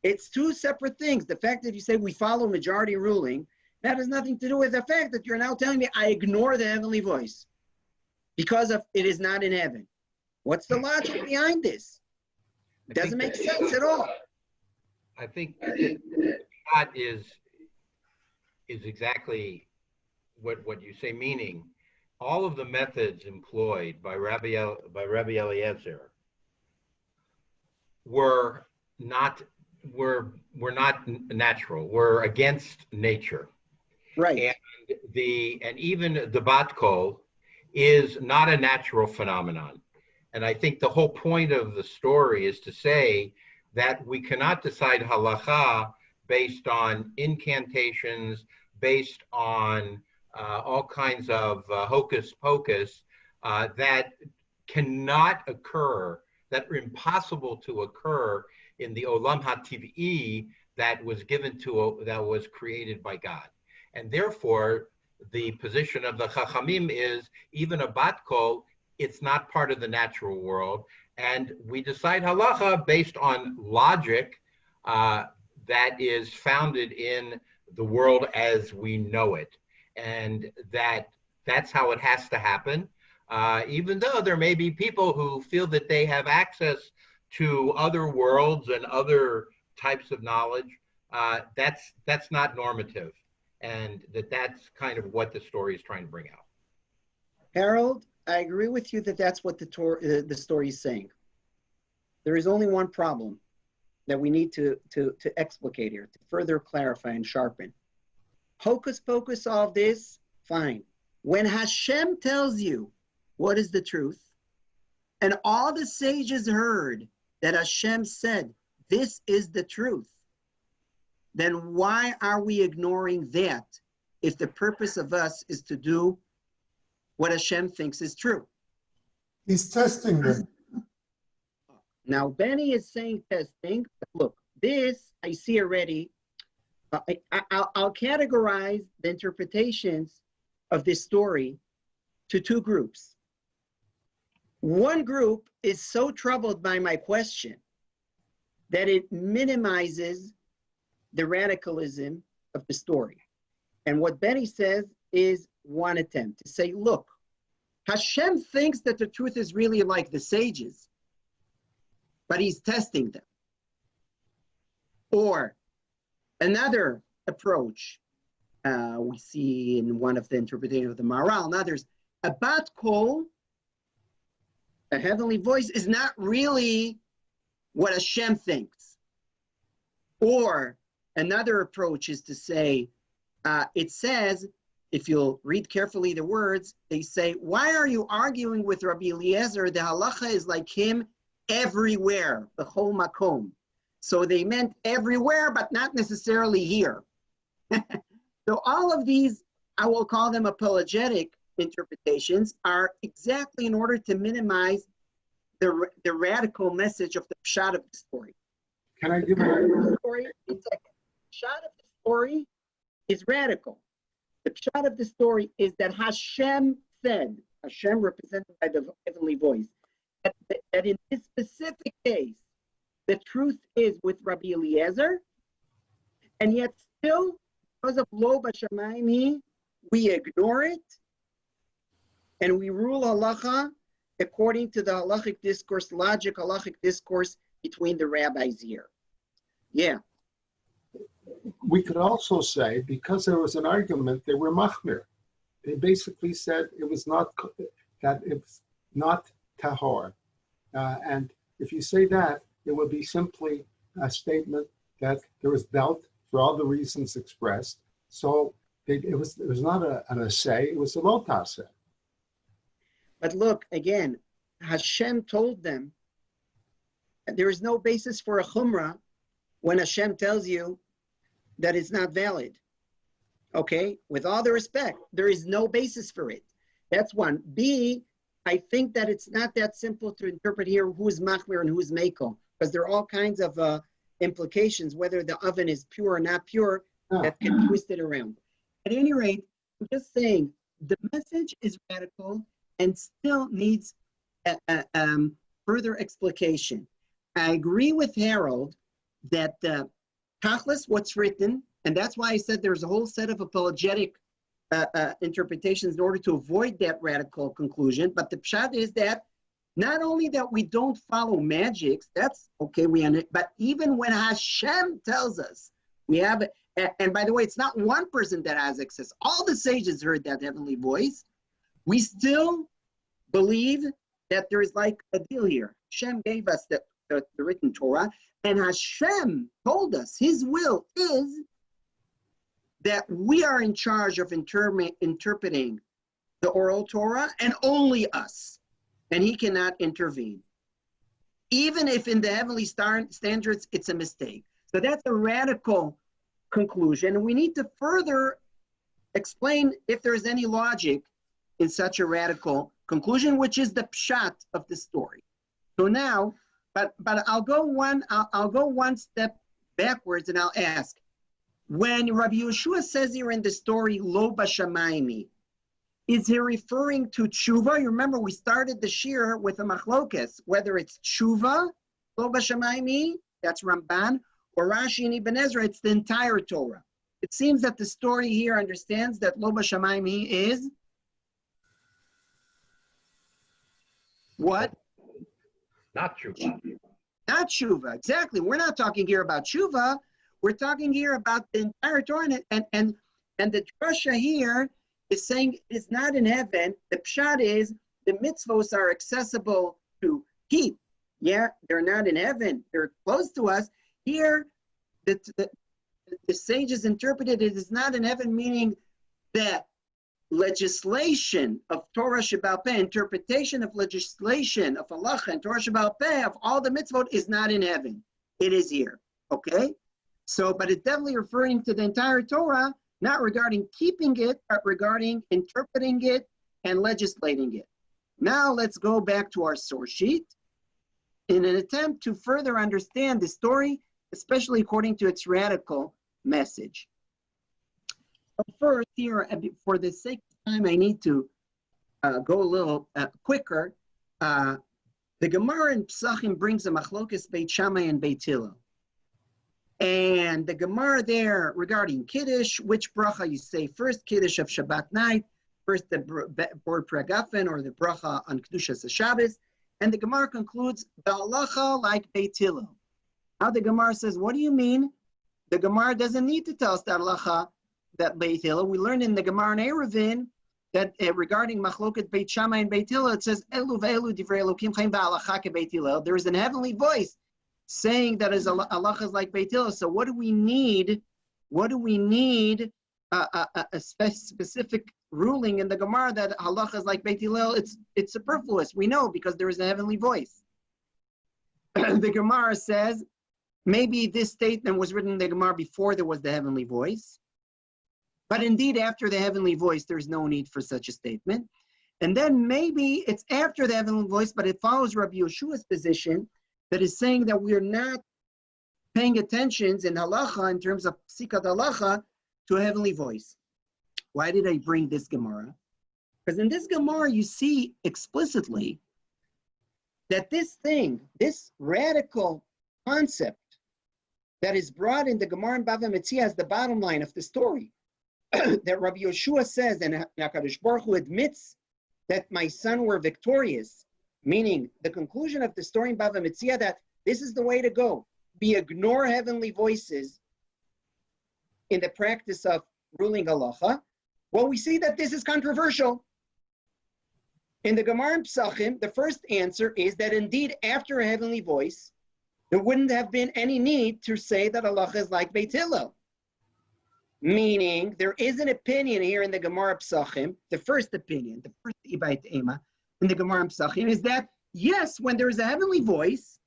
It's two separate things. The fact that you say we follow majority ruling, that has nothing to do with the fact that you're now telling me I ignore the heavenly voice because of it is not in heaven. What's the logic behind this? It doesn't make sense at all. I think that is exactly what you say, meaning all of the methods employed by Rabbi Eliezer were not natural, were against nature. Right. And even the bat kol is not a natural phenomenon. And I think the whole point of the story is to say that we cannot decide halacha based on incantations, based on all kinds of hocus pocus that cannot occur, that are impossible to occur in the olam hativ'i that was created by God. And therefore, the position of the Chachamim is even a bat kol, it's not part of the natural world. And we decide halacha based on logic that is founded in the world as we know it. And that's how it has to happen. Even though there may be people who feel that they have access to other worlds and other types of knowledge, that's not normative. And that's kind of what the story is trying to bring out. Harold, I agree with you that that's what the story is saying. There is only one problem that we need to explicate here, to further clarify and sharpen. Hocus pocus, all this, fine. When Hashem tells you what is the truth, and all the sages heard that Hashem said, this is the truth, then why are we ignoring that if the purpose of us is to do what Hashem thinks is true? He's testing them. Now, Benny is saying testing. Look, this I see already. I'll categorize the interpretations of this story to two groups. One group is so troubled by my question that it minimizes the radicalism of the story. And what Benny says is one attempt to say, look, Hashem thinks that the truth is really like the sages. but he's testing them. Or another approach we see in one of the interpretations of the Maharal and others, a bat kol, a heavenly voice, is not really what Hashem thinks. Or another approach is to say, it says, if you'll read carefully the words, they say, why are you arguing with Rabbi Eliezer? The halacha is like him everywhere, b'chol makom. So they meant everywhere, but not necessarily here. So all of these, I will call them apologetic interpretations, are exactly in order to minimize the radical message of the pshat of the story. Can I give The story, the pshat of the story is radical. The pshat of the story is that Hashem said, Hashem represented by the heavenly voice, that in this specific case, the truth is with Rabbi Eliezer, and yet still, because of lo b'shamayim, we ignore it, and we rule halacha according to the halachic discourse, logic halachic discourse between the rabbis here. Yeah. We could also say, because there was an argument, they were machmir. They basically said it was not, that it's not tahor. And if you say that, it would be simply a statement that there was doubt for all the reasons expressed. So it was not an assay, it was a lo taseh. But look, again, Hashem told them there is no basis for a chumrah when Hashem tells you that it's not valid. Okay? With all the respect, there is no basis for it. That's one. B, I think that it's not that simple to interpret here who's machmir and who's mekel, because there are all kinds of implications, whether the oven is pure or not pure, that can twist it around. At any rate, I'm just saying, the message is radical and still needs further explication. I agree with Harold that tachlis, what's written, and that's why I said there's a whole set of apologetic interpretations in order to avoid that radical conclusion. But the pshat is that not only that we don't follow magics, that's okay, but even when Hashem tells us, we have, and by the way, it's not one person that has access. All the sages heard that heavenly voice. We still believe that there is like a deal here. Hashem gave us the written Torah, and Hashem told us his will is that we are in charge of interpreting the oral Torah, and only us, and he cannot intervene. Even if in the heavenly standards, it's a mistake. So that's a radical conclusion, and we need to further explain if there's any logic in such a radical conclusion, which is the pshat of the story. So now, but I'll go one step backwards, and I'll ask, when Rabbi Yeshua says here in the story, lo b'shamayim, is he referring to tshuva? You remember we started the shir with a machlokes, whether it's tshuva, lo b'shamayim, that's Ramban, or Rashi and Ibn Ezra, it's the entire Torah. It seems that the story here understands that lo b'shamayim is what? Not tshuva. Not tshuva, exactly. We're not talking here about tshuva. We're talking here about the entire Torah, and the drasha here is saying it's not in heaven. The pshat is the mitzvos are accessible to heat. Yeah, they're not in heaven. They're close to us. Here, the sages interpreted it as not in heaven, meaning that legislation of Torah Sheba'al Peh, interpretation of legislation of halacha and Torah Sheba'al Peh of all the mitzvot is not in heaven. It is here. Okay? So, but it's definitely referring to the entire Torah, not regarding keeping it, but regarding interpreting it and legislating it. Now let's go back to our source sheet in an attempt to further understand the story, especially according to its radical message. So first here, for the sake of time, I need to go a little quicker. The Gemara in Psachim brings a machlokes Beit Shammai and Beit Hillel. And the Gemara there regarding Kiddush, which bracha you say first, Kiddush of Shabbat night, first the Bor Pragafen or the bracha on Kedushas Shabbos, and the Gemara concludes, the halacha like Beit Hillel. Now the Gemara says, what do you mean? The Gemara doesn't need to tell us that halacha, that Beit Hillel. We learned in the Gemara in Eruvin that regarding Machloket Beit Shammai and Beit Hillel, it says, Elu ve'elu divrei Elokim chaim v'halacha ke Beit Hillel. There is a heavenly voice saying that is halacha is like Beit Hillel. So what do we need? What do we need? A specific ruling in the Gemara that halacha is like Beit Hillel, it's superfluous. We know because there is a heavenly voice. The Gemara says, maybe this statement was written in the Gemara before there was the heavenly voice. But indeed, after the heavenly voice, there's no need for such a statement. And then maybe it's after the heavenly voice, but it follows Rabbi Yeshua's position that is saying that we're not paying attention in halacha, in terms of psikat halacha, to a heavenly voice. Why did I bring this Gemara? Because in this Gemara, you see explicitly that this thing, this radical concept that is brought in the Gemara and Bava Metzia as the bottom line of the story, that Rabbi Yeshua says, and HaKadosh Baruch Hu admits that my son were victorious, meaning the conclusion of the story in Bava Metzia that this is the way to go. We ignore heavenly voices in the practice of ruling halacha. Well, we see that this is controversial. In the Gemara and Psachim, the first answer is that indeed after a heavenly voice, there wouldn't have been any need to say that halacha is like Beit Hillel. Meaning, there is an opinion here in the Gemara Psachim, the first opinion, the first Ibait Ema in the Gemara Psachim is that, yes, when there is a heavenly voice,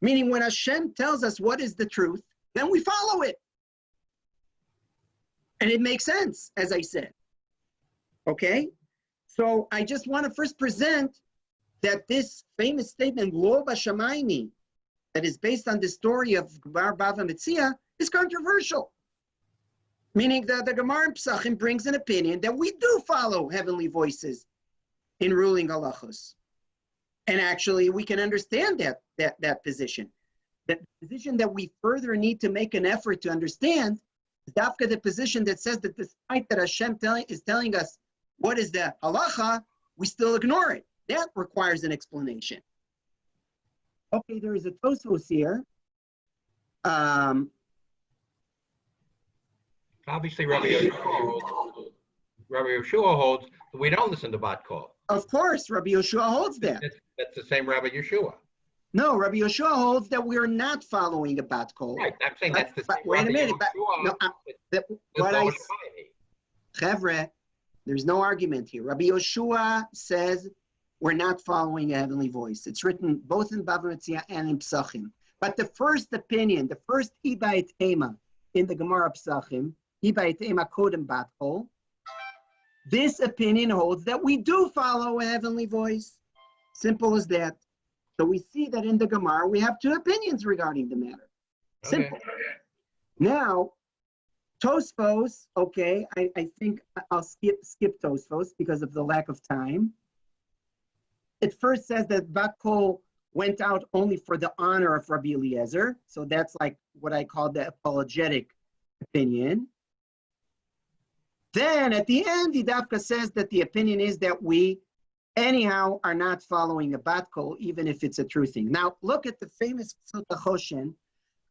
meaning when Hashem tells us what is the truth, then we follow it. And it makes sense, as I said. Okay? So I just want to first present that this famous statement, Lo Bashamayni, that is based on the story of Bar Bava Metzia, is controversial. Meaning that the Gemara Psachim brings an opinion that we do follow heavenly voices in ruling halachos. And actually, we can understand that position. That position that we further need to make an effort to understand is Dafka, the position that says that despite that Hashem is telling us what is the halacha, we still ignore it. That requires an explanation. Okay, there is a Tosfos here. Obviously, Rabbi Yeshua holds that we don't listen to bat kol. Of course, Rabbi Yeshua holds that. That's the same Rabbi Yeshua. No, Rabbi Yeshua holds that we are not following a bat kol. Right, I'm saying that's the same. Wait a minute. Chevre, there's no argument here. Rabbi Yeshua says we're not following a heavenly voice. It's written both in Bava Metzia and in Psachim. But the first opinion, the first Ibait Ema in the Gemara Psachim, Ibait Ema Kodem Bat Kol, this opinion holds that we do follow a heavenly voice. Simple as that. So we see that in the Gemara we have two opinions regarding the matter. Simple. Okay. Now, Tosfos, okay, I think I'll skip Tosfos because of the lack of time. It first says that Bat Kol went out only for the honor of Rabbi Eliezer. So that's like what I call the apologetic opinion. Then at the end, the Dafka says that the opinion is that we anyhow are not following a bat kol, even if it's a true thing. Now look at the famous Sota Choshen.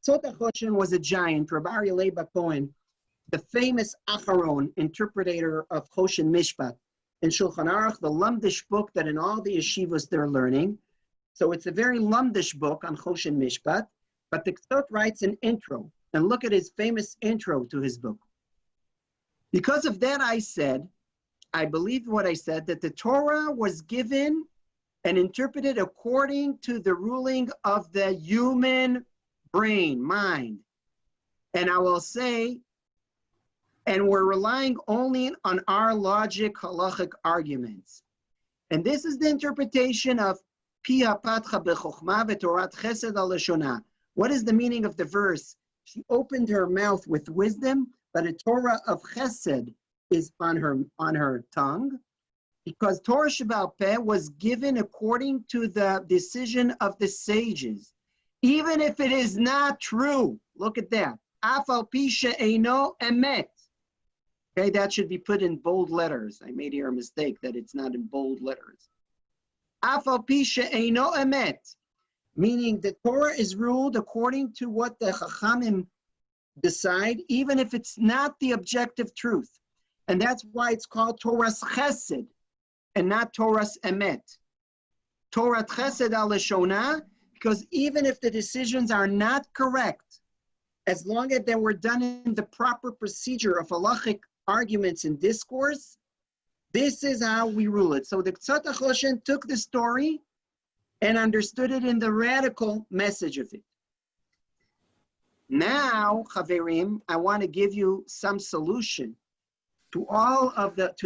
Sota Choshen was a giant, Rabbi Aryeh Leiba Cohen, the famous Acharon, interpreter of Choshen Mishpat in Shulchan Aruch, the Lumdish book that in all the yeshivas they're learning. So it's a very Lumdish book on Choshen Mishpat, but the Ksot writes an intro, and look at his famous intro to his book. Because of that, I believe what I said, that the Torah was given and interpreted according to the ruling of the human brain, mind. And I will say, and we're relying only on our logic, halachic arguments. And this is the interpretation of Pia Patcha B'Chochma V'Torat Chesed Al Lashona. What is the meaning of the verse? She opened her mouth with wisdom, but a Torah of Chesed is on her tongue, because Torah Sheba'al Peh was given according to the decision of the sages, even if it is not true. Look at that. Af al pi she'eino emet. Okay, that should be put in bold letters. I made here a mistake that it's not in bold letters. Af al pi she'eino emet, meaning the Torah is ruled according to what the Chachamim decide, even if it's not the objective truth. And that's why it's called Torah's Chesed and not Torah's Emet. Torah Chesed al Lashonah, because even if the decisions are not correct, as long as they were done in the proper procedure of halachic arguments and discourse, this is how we rule it. So the Tzot HaChoshen took the story and understood it in the radical message of it. Now, Chaverim, I want to give you some solution to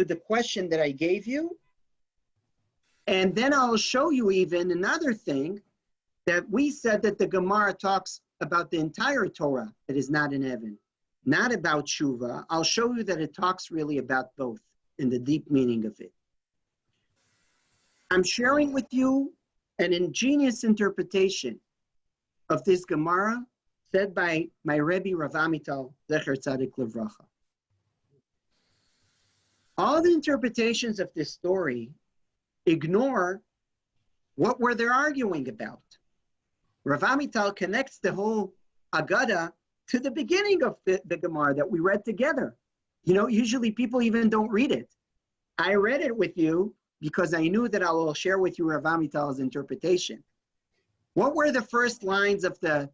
the question that I gave you. And then I'll show you even another thing, that we said that the Gemara talks about the entire Torah that is not in heaven, not about Chuva. I'll show you that it talks really about both in the deep meaning of it. I'm sharing with you an ingenious interpretation of this Gemara said by my Rebbe Rav Amital, Zecher Tzadik Livracha. All the interpretations of this story ignore what were they arguing about. Rav Amital connects the whole Agada to the beginning of the Gemara that we read together. You know, usually people even don't read it. I read it with you because I knew that I will share with you Rav Amital's interpretation. What were the first lines of the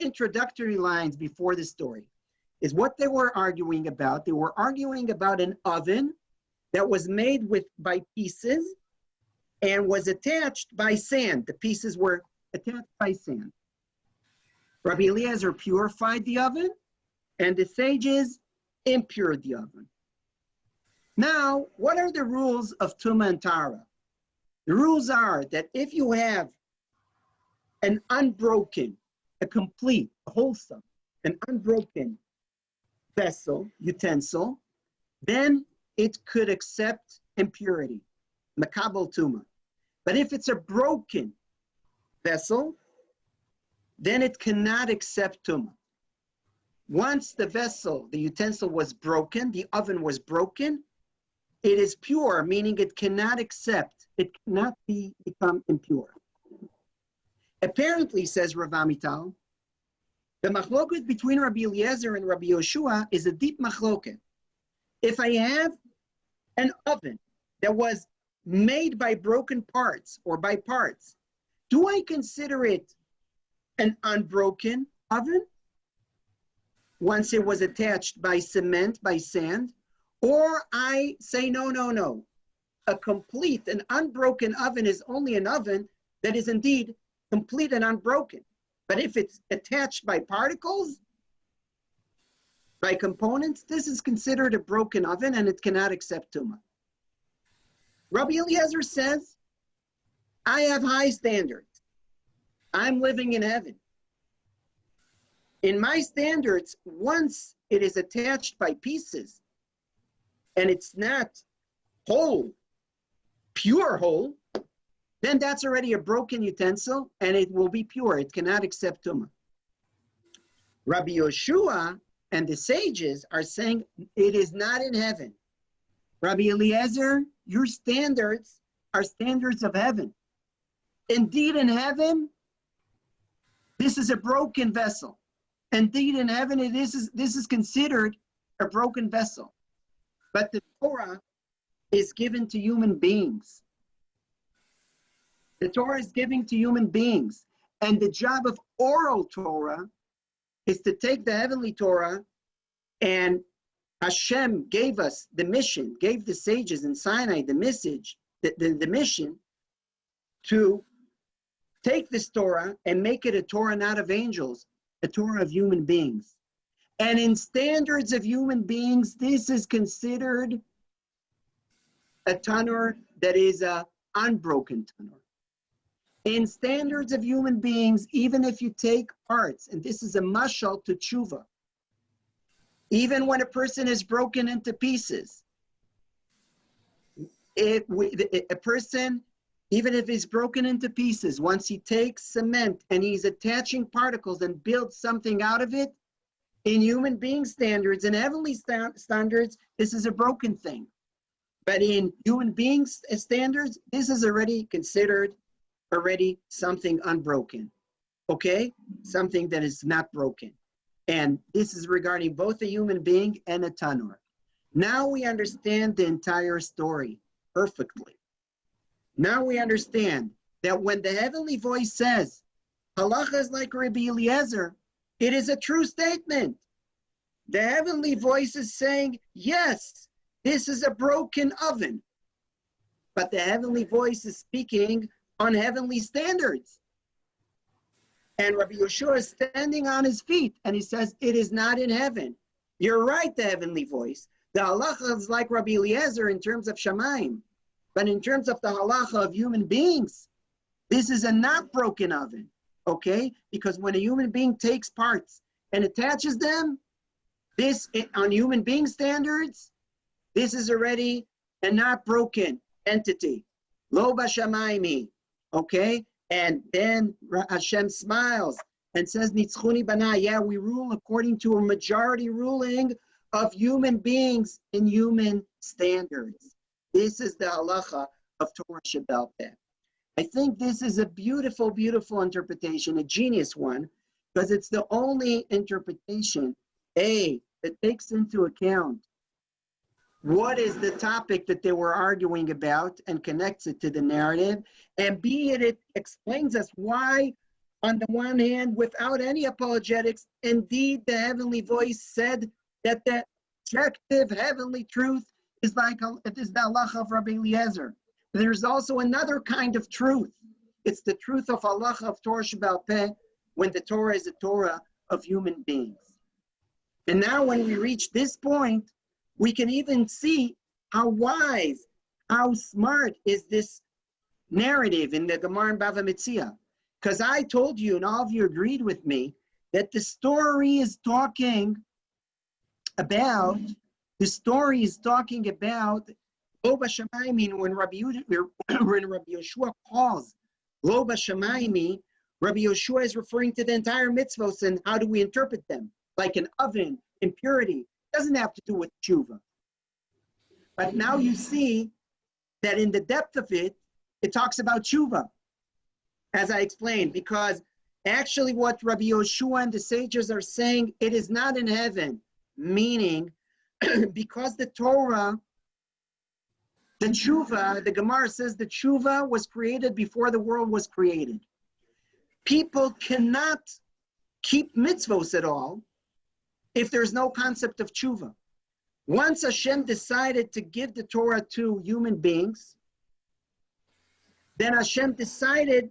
introductory lines before the story? Is what they were arguing about. They were arguing about an oven that was made by pieces and was attached by sand. The pieces were attached by sand. Rabbi Eliezer purified the oven, and the sages impured the oven. Now, what are the rules of Tumantara? The rules are that if you have an unbroken, a complete, a wholesome, an unbroken vessel, utensil, then it could accept impurity, makabel tuma. But if it's a broken vessel, then it cannot accept tuma. Once the vessel, the utensil was broken, the oven was broken, it is pure, meaning it cannot accept, it cannot become impure. Apparently, says Rav Amital, the machloket between Rabbi Eliezer and Rabbi Yoshua is a deep machloket. If I have an oven that was made by broken parts or by parts, do I consider it an unbroken oven once it was attached by cement, by sand? Or I say, no. A complete, an unbroken oven is only an oven that is indeed complete and unbroken. But if it's attached by particles, by components, this is considered a broken oven and it cannot accept tuma. Rabbi Eliezer says, I have high standards. I'm living in heaven. In my standards, once it is attached by pieces and it's not whole, pure whole, then that's already a broken utensil and it will be pure. It cannot accept tumah. Rabbi Yoshua and the sages are saying it is not in heaven. Rabbi Eliezer, your standards are standards of heaven. Indeed, in heaven, this is a broken vessel. Indeed, in heaven, this is considered a broken vessel. But the Torah is given to human beings. The Torah is given to human beings. And the job of oral Torah is to take the heavenly Torah, and Hashem gave us the mission, gave the sages in Sinai the message, the mission to take this Torah and make it a Torah not of angels, a Torah of human beings. And in standards of human beings, this is considered a tanur that is an unbroken tanur. In standards of human beings, even if you take parts, and this is a mashal to tshuva, even when a person is broken into pieces, a person, even if he's broken into pieces, once he takes cement and he's attaching particles and builds something out of it, in human being standards and heavenly standards, this is a broken thing. But in human beings standards, this is already considered something unbroken. Okay? Something that is not broken. And this is regarding both a human being and a tanur. Now we understand the entire story perfectly. Now we understand that when the heavenly voice says, halacha is like Rabbi Eliezer, it is a true statement. The heavenly voice is saying, yes, this is a broken oven. But the heavenly voice is speaking on heavenly standards. And Rabbi Yeshua is standing on his feet and he says, it is not in heaven. You're right, the heavenly voice. The halacha is like Rabbi Eliezer in terms of Shamayim. But in terms of the halacha of human beings, this is a not broken oven, okay? Because when a human being takes parts and attaches them, this, on human being standards, this is already a not broken entity. Lo b'shamayim, okay? And then Hashem smiles and says, Nitzchuni bana, yeah, we rule according to a majority ruling of human beings in human standards. This is the halacha of Torah Sheba'al Peh. I think this is a beautiful, beautiful interpretation, a genius one, because it's the only interpretation, A, that takes into account what is the topic that they were arguing about and connects it to the narrative, and B, it explains us why, on the one hand, without any apologetics, indeed the heavenly voice said that the objective heavenly truth is like it is the halacha of Rabbi Eliezer. There's also another kind of truth. It's the truth of halacha of Torah Sheba'al Peh, when the Torah is a Torah of human beings. And now when we reach this point, we can even see how wise, how smart is this narrative in the Gemara in Bava Metzia. Because I told you, and all of you agreed with me, that the story is talking about Lo b'shamayim, when Rabbi Yeshua calls Lo b'shamayim, Rabbi Yeshua is referring to the entire mitzvos and how do we interpret them? Like an oven, impurity. It doesn't have to do with tshuva. But now you see that in the depth of it, it talks about tshuva, as I explained, because actually what Rabbi Yeshua and the sages are saying, it is not in heaven, meaning because the Torah, the tshuva, the Gemara says the tshuva was created before the world was created. People cannot keep mitzvos at all if there's no concept of tshuva. Once Hashem decided to give the Torah to human beings, then Hashem decided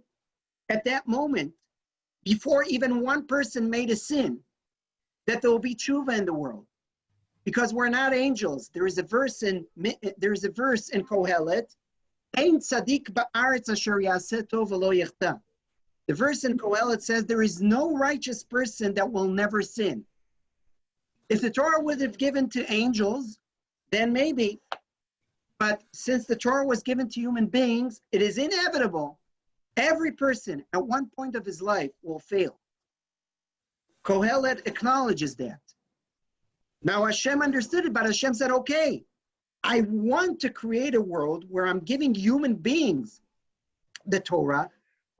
at that moment, before even one person made a sin, that there will be tshuva in the world. Because we're not angels. There is a verse in Kohelet, Ein tzadik ba'aretz asher yaseh tov v'lo yechta. The verse in Kohelet says there is no righteous person that will never sin. If the Torah would have given to angels, then maybe. But since the Torah was given to human beings, it is inevitable. Every person at one point of his life will fail. Kohelet acknowledges that. Now Hashem understood it, but Hashem said, okay, I want to create a world where I'm giving human beings the Torah,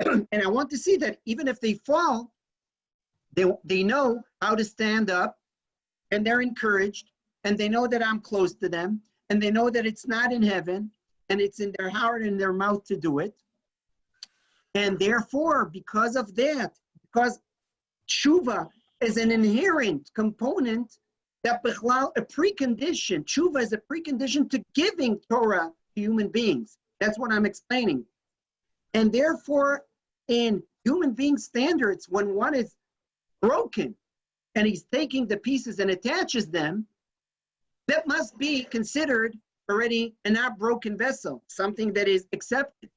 and I want to see that even if they fall, they know how to stand up, and they're encouraged, and they know that I'm close to them, and they know that it's not in heaven, and it's in their heart and their mouth to do it. And therefore, because of that, because tshuva is an inherent component, that a precondition, tshuva is a precondition to giving Torah to human beings. That's what I'm explaining. And therefore, in human being standards, when one is broken and he's taking the pieces and attaches them, that must be considered already a not broken vessel, something that is accepted.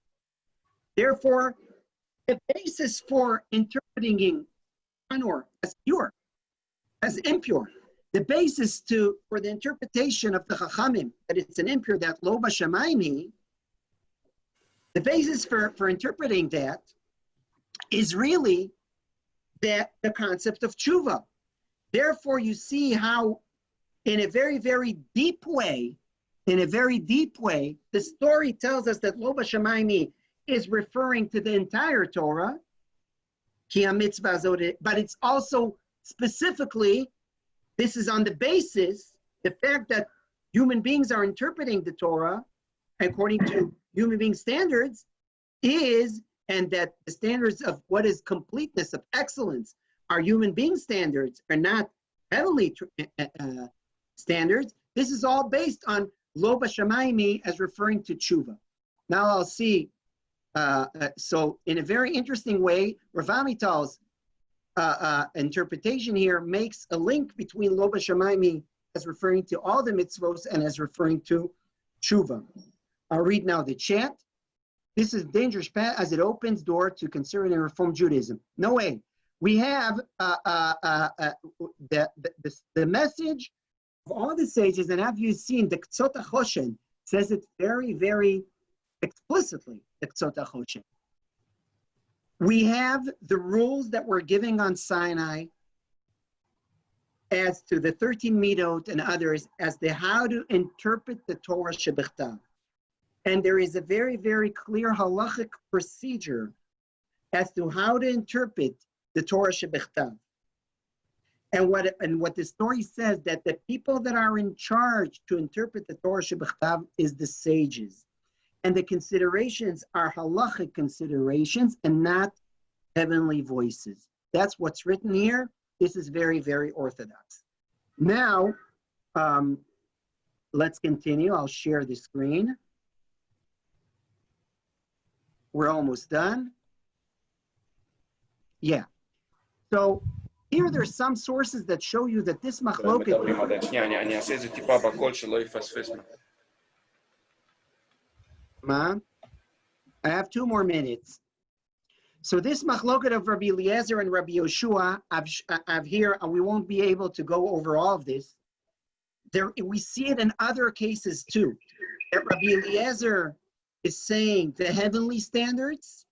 Therefore, the basis for interpreting tanur as pure, as impure, the basis for the interpretation of the Chachamim, that it's an impure, that lo b'shamayim, the basis for interpreting that is really the concept of tshuva. Therefore, you see how, in a very, very deep way, in a very deep way. The story tells us that Lo Bashamaymi is referring to the entire Torah, but it's also specifically, this is on the basis, the fact that human beings are interpreting the Torah according to human being standards and that the standards of what is completeness, of excellence, are human being standards, are not heavenly standards. This is all based on Lo Bashamaymi as referring to Chuva. Now I'll see, so in a very interesting way, Rav Amital's interpretation here makes a link between Lo Bashamaymi as referring to all the mitzvos and as referring to Chuva. I'll read now the chat. This is dangerous path as it opens door to conservative and Reform Judaism. No way. We have the message of all the sages, and have you seen the Ktsot HaChoshen says it very, very explicitly, the Ktsot HaChoshen. We have the rules that we're giving on Sinai as to the 13 Midot and others as to how to interpret the Torah Shebichtav. And there is a very, very clear halachic procedure as to how to interpret the Torah Shebichtav. And what the story says, that the people that are in charge to interpret the Torah Shebichtav is the sages. And the considerations are halachic considerations and not heavenly voices. That's what's written here. This is very, very orthodox. Now, let's continue. I'll share the screen. We're almost done. Yeah. So here there's some sources that show you that this machloket. I have 2 more minutes. So this machloket of Rabbi Eliezer and Rabbi Yoshua, I've here, and we won't be able to go over all of this. We see it in other cases too. That Rabbi Eliezer is saying the heavenly standards,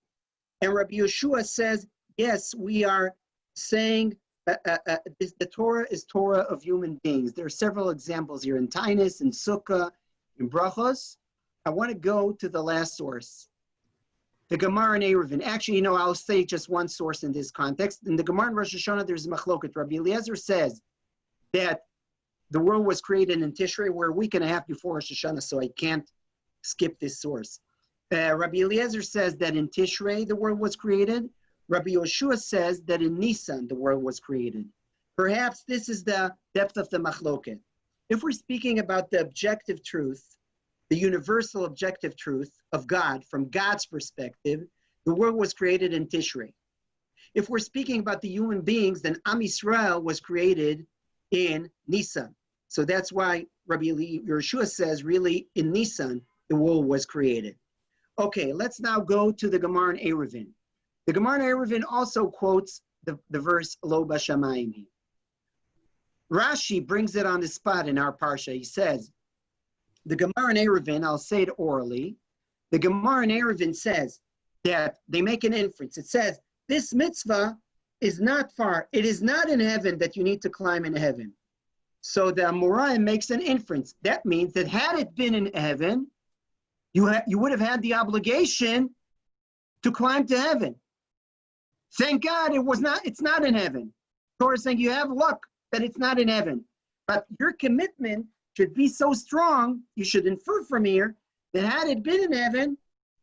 and Rabbi Yoshua says, yes, we are saying the Torah is Torah of human beings. There are several examples here in Tainus, in Sukkah, in Brachos. I want to go to the last source, the Gemara in Eruvin. Actually, I'll say just one source in this context. In the Gemara in Rosh Hashanah, there's a machloket. Rabbi Eliezer says that the world was created in Tishrei. We're a week and a half before Rosh Hashanah, so I can't skip this source. Rabbi Eliezer says that in Tishrei the world was created. Rabbi Yoshua says that in Nisan the world was created. Perhaps this is the depth of the machloket. If we're speaking about the objective truth, the universal objective truth of God, from God's perspective, the world was created in Tishrei. If we're speaking about the human beings, then Am Yisrael was created in Nisan. So that's why Rabbi Yoshua says, really, in Nisan, the world was created. Okay, let's now go to the Gemara in Eruvin. The Gemara in Eruvin also quotes the verse Lo Bashamayim. Rashi brings it on the spot in our parsha. He says, the Gemara in Eruvin, I'll say it orally, the Gemara in Eruvin says that they make an inference. It says, this mitzvah is not far. It is not in heaven that you need to climb in heaven. So the Amoraim makes an inference. That means that had it been in heaven, you would have had the obligation to climb to heaven. Thank God it's not in heaven. Torah is saying you have luck that it's not in heaven. But your commitment should be so strong, you should infer from here that had it been in heaven,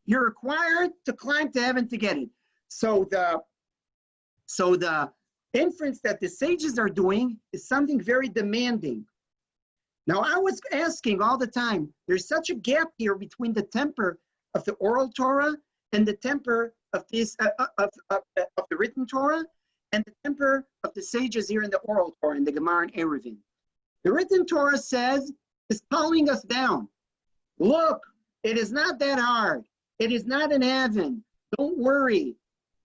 you're required to climb to heaven to get it. So the inference that the sages are doing is something very demanding. Now, I was asking all the time, there's such a gap here between the temper of the oral Torah and the temper of this of the written Torah and the temper of the sages here in the oral Torah, in the Gemara and Eruvin. The written Torah says, is calling us down. Look, it is not that hard. It is not in heaven. Don't worry.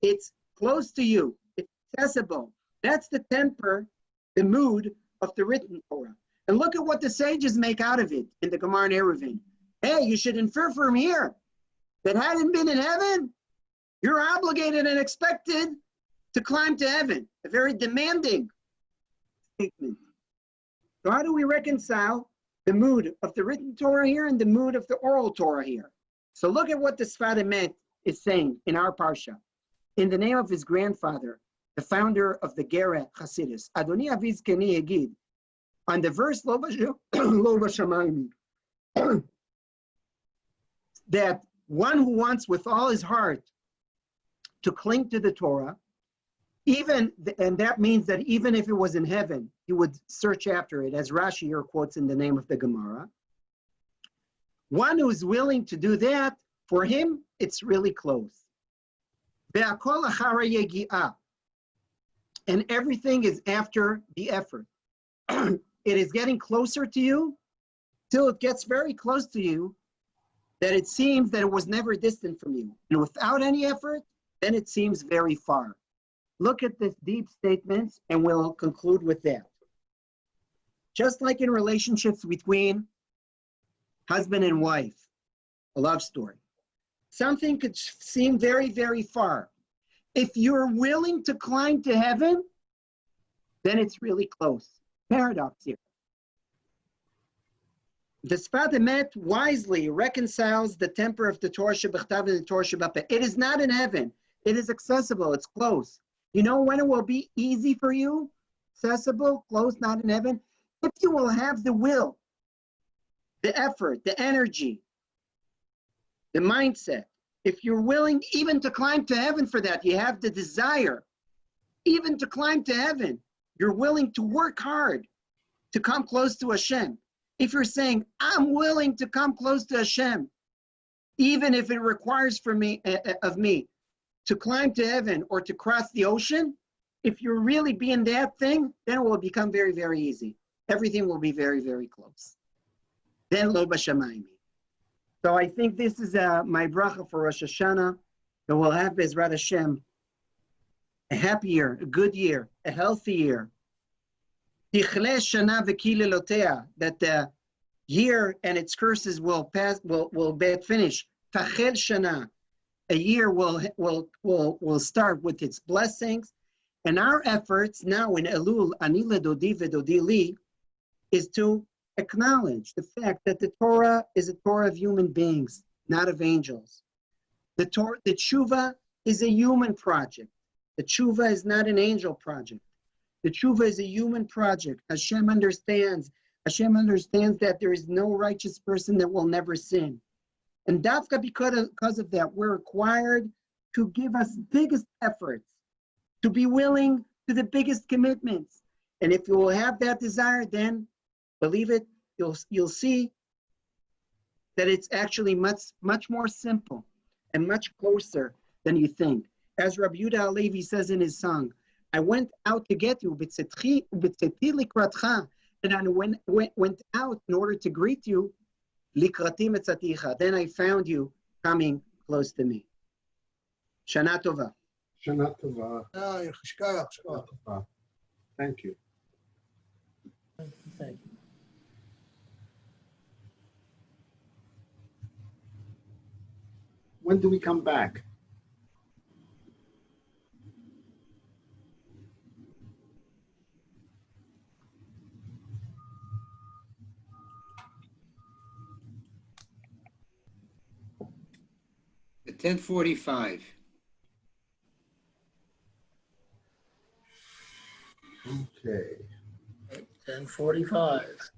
It's close to you. It's accessible. That's the temper, the mood of the written Torah. And look at what the sages make out of it in the Gemara and Eruvin. Hey, you should infer from here that hadn't been in heaven, you're obligated and expected to climb to heaven. A very demanding statement. So how do we reconcile the mood of the written Torah here and the mood of the oral Torah here. So look at what the Sfat Emet is saying in our Parsha. In the name of his grandfather, the founder of the Gera Hasidus, Adoni Aviz Keni Egid, on the verse Lo Bashamayim, that one who wants with all his heart to cling to the Torah, and that means that even if it was in heaven, he would search after it, as Rashi here quotes in the name of the Gemara. One who is willing to do that, for him, it's really close. And everything is after the effort. It is getting closer to you till it gets very close to you that it seems that it was never distant from you. And without any effort, then it seems very far. Look at this deep statements and we'll conclude with that. Just like in relationships between husband and wife, a love story. Something could seem very, very far. If you're willing to climb to heaven, then it's really close. Paradox here. The Sfat Emet wisely reconciles the temper of the Torah Shebechtav and the Torah Shebapeh. It is not in heaven. It is accessible. It's close. You know when it will be easy for you? Accessible, close, not in heaven. If you will have the will, the effort, the energy, the mindset. If you're willing even to climb to heaven for that, you have the desire even to climb to heaven. You're willing to work hard to come close to Hashem. If you're saying, I'm willing to come close to Hashem, even if it requires of me to climb to heaven or to cross the ocean, if you're really being that thing, then it will become very, very easy. Everything will be very, very close. Then lo b'shamayim. So I think this is my bracha for Rosh Hashanah, that we'll have Bezrat Hashem a happy year, a good year, a healthy year. Tichle shana v'kilelotea, that the year and its curses will pass, will finish. Tachel shana, a year will start with its blessings, and our efforts now in Elul, ani ledodi v'dodi li, is to acknowledge the fact that the Torah is a Torah of human beings, not of angels. The Chuva is a human project. The Chuva is not an angel project. The Chuva is a human project. Hashem understands that there is no righteous person that will never sin. And Dafka, because of that, we're required to give us biggest efforts, to be willing to the biggest commitments. And if you will have that desire, then believe it, you'll see that it's actually much more simple and much closer than you think. As Rabbi Yehuda Halevi says in his song, I went out to get you, and I went out in order to greet you, then I found you coming close to me. Shana Tova. Shana Tova. Thank you. Thank you. When do we come back? At 10:45. Okay. 10:45.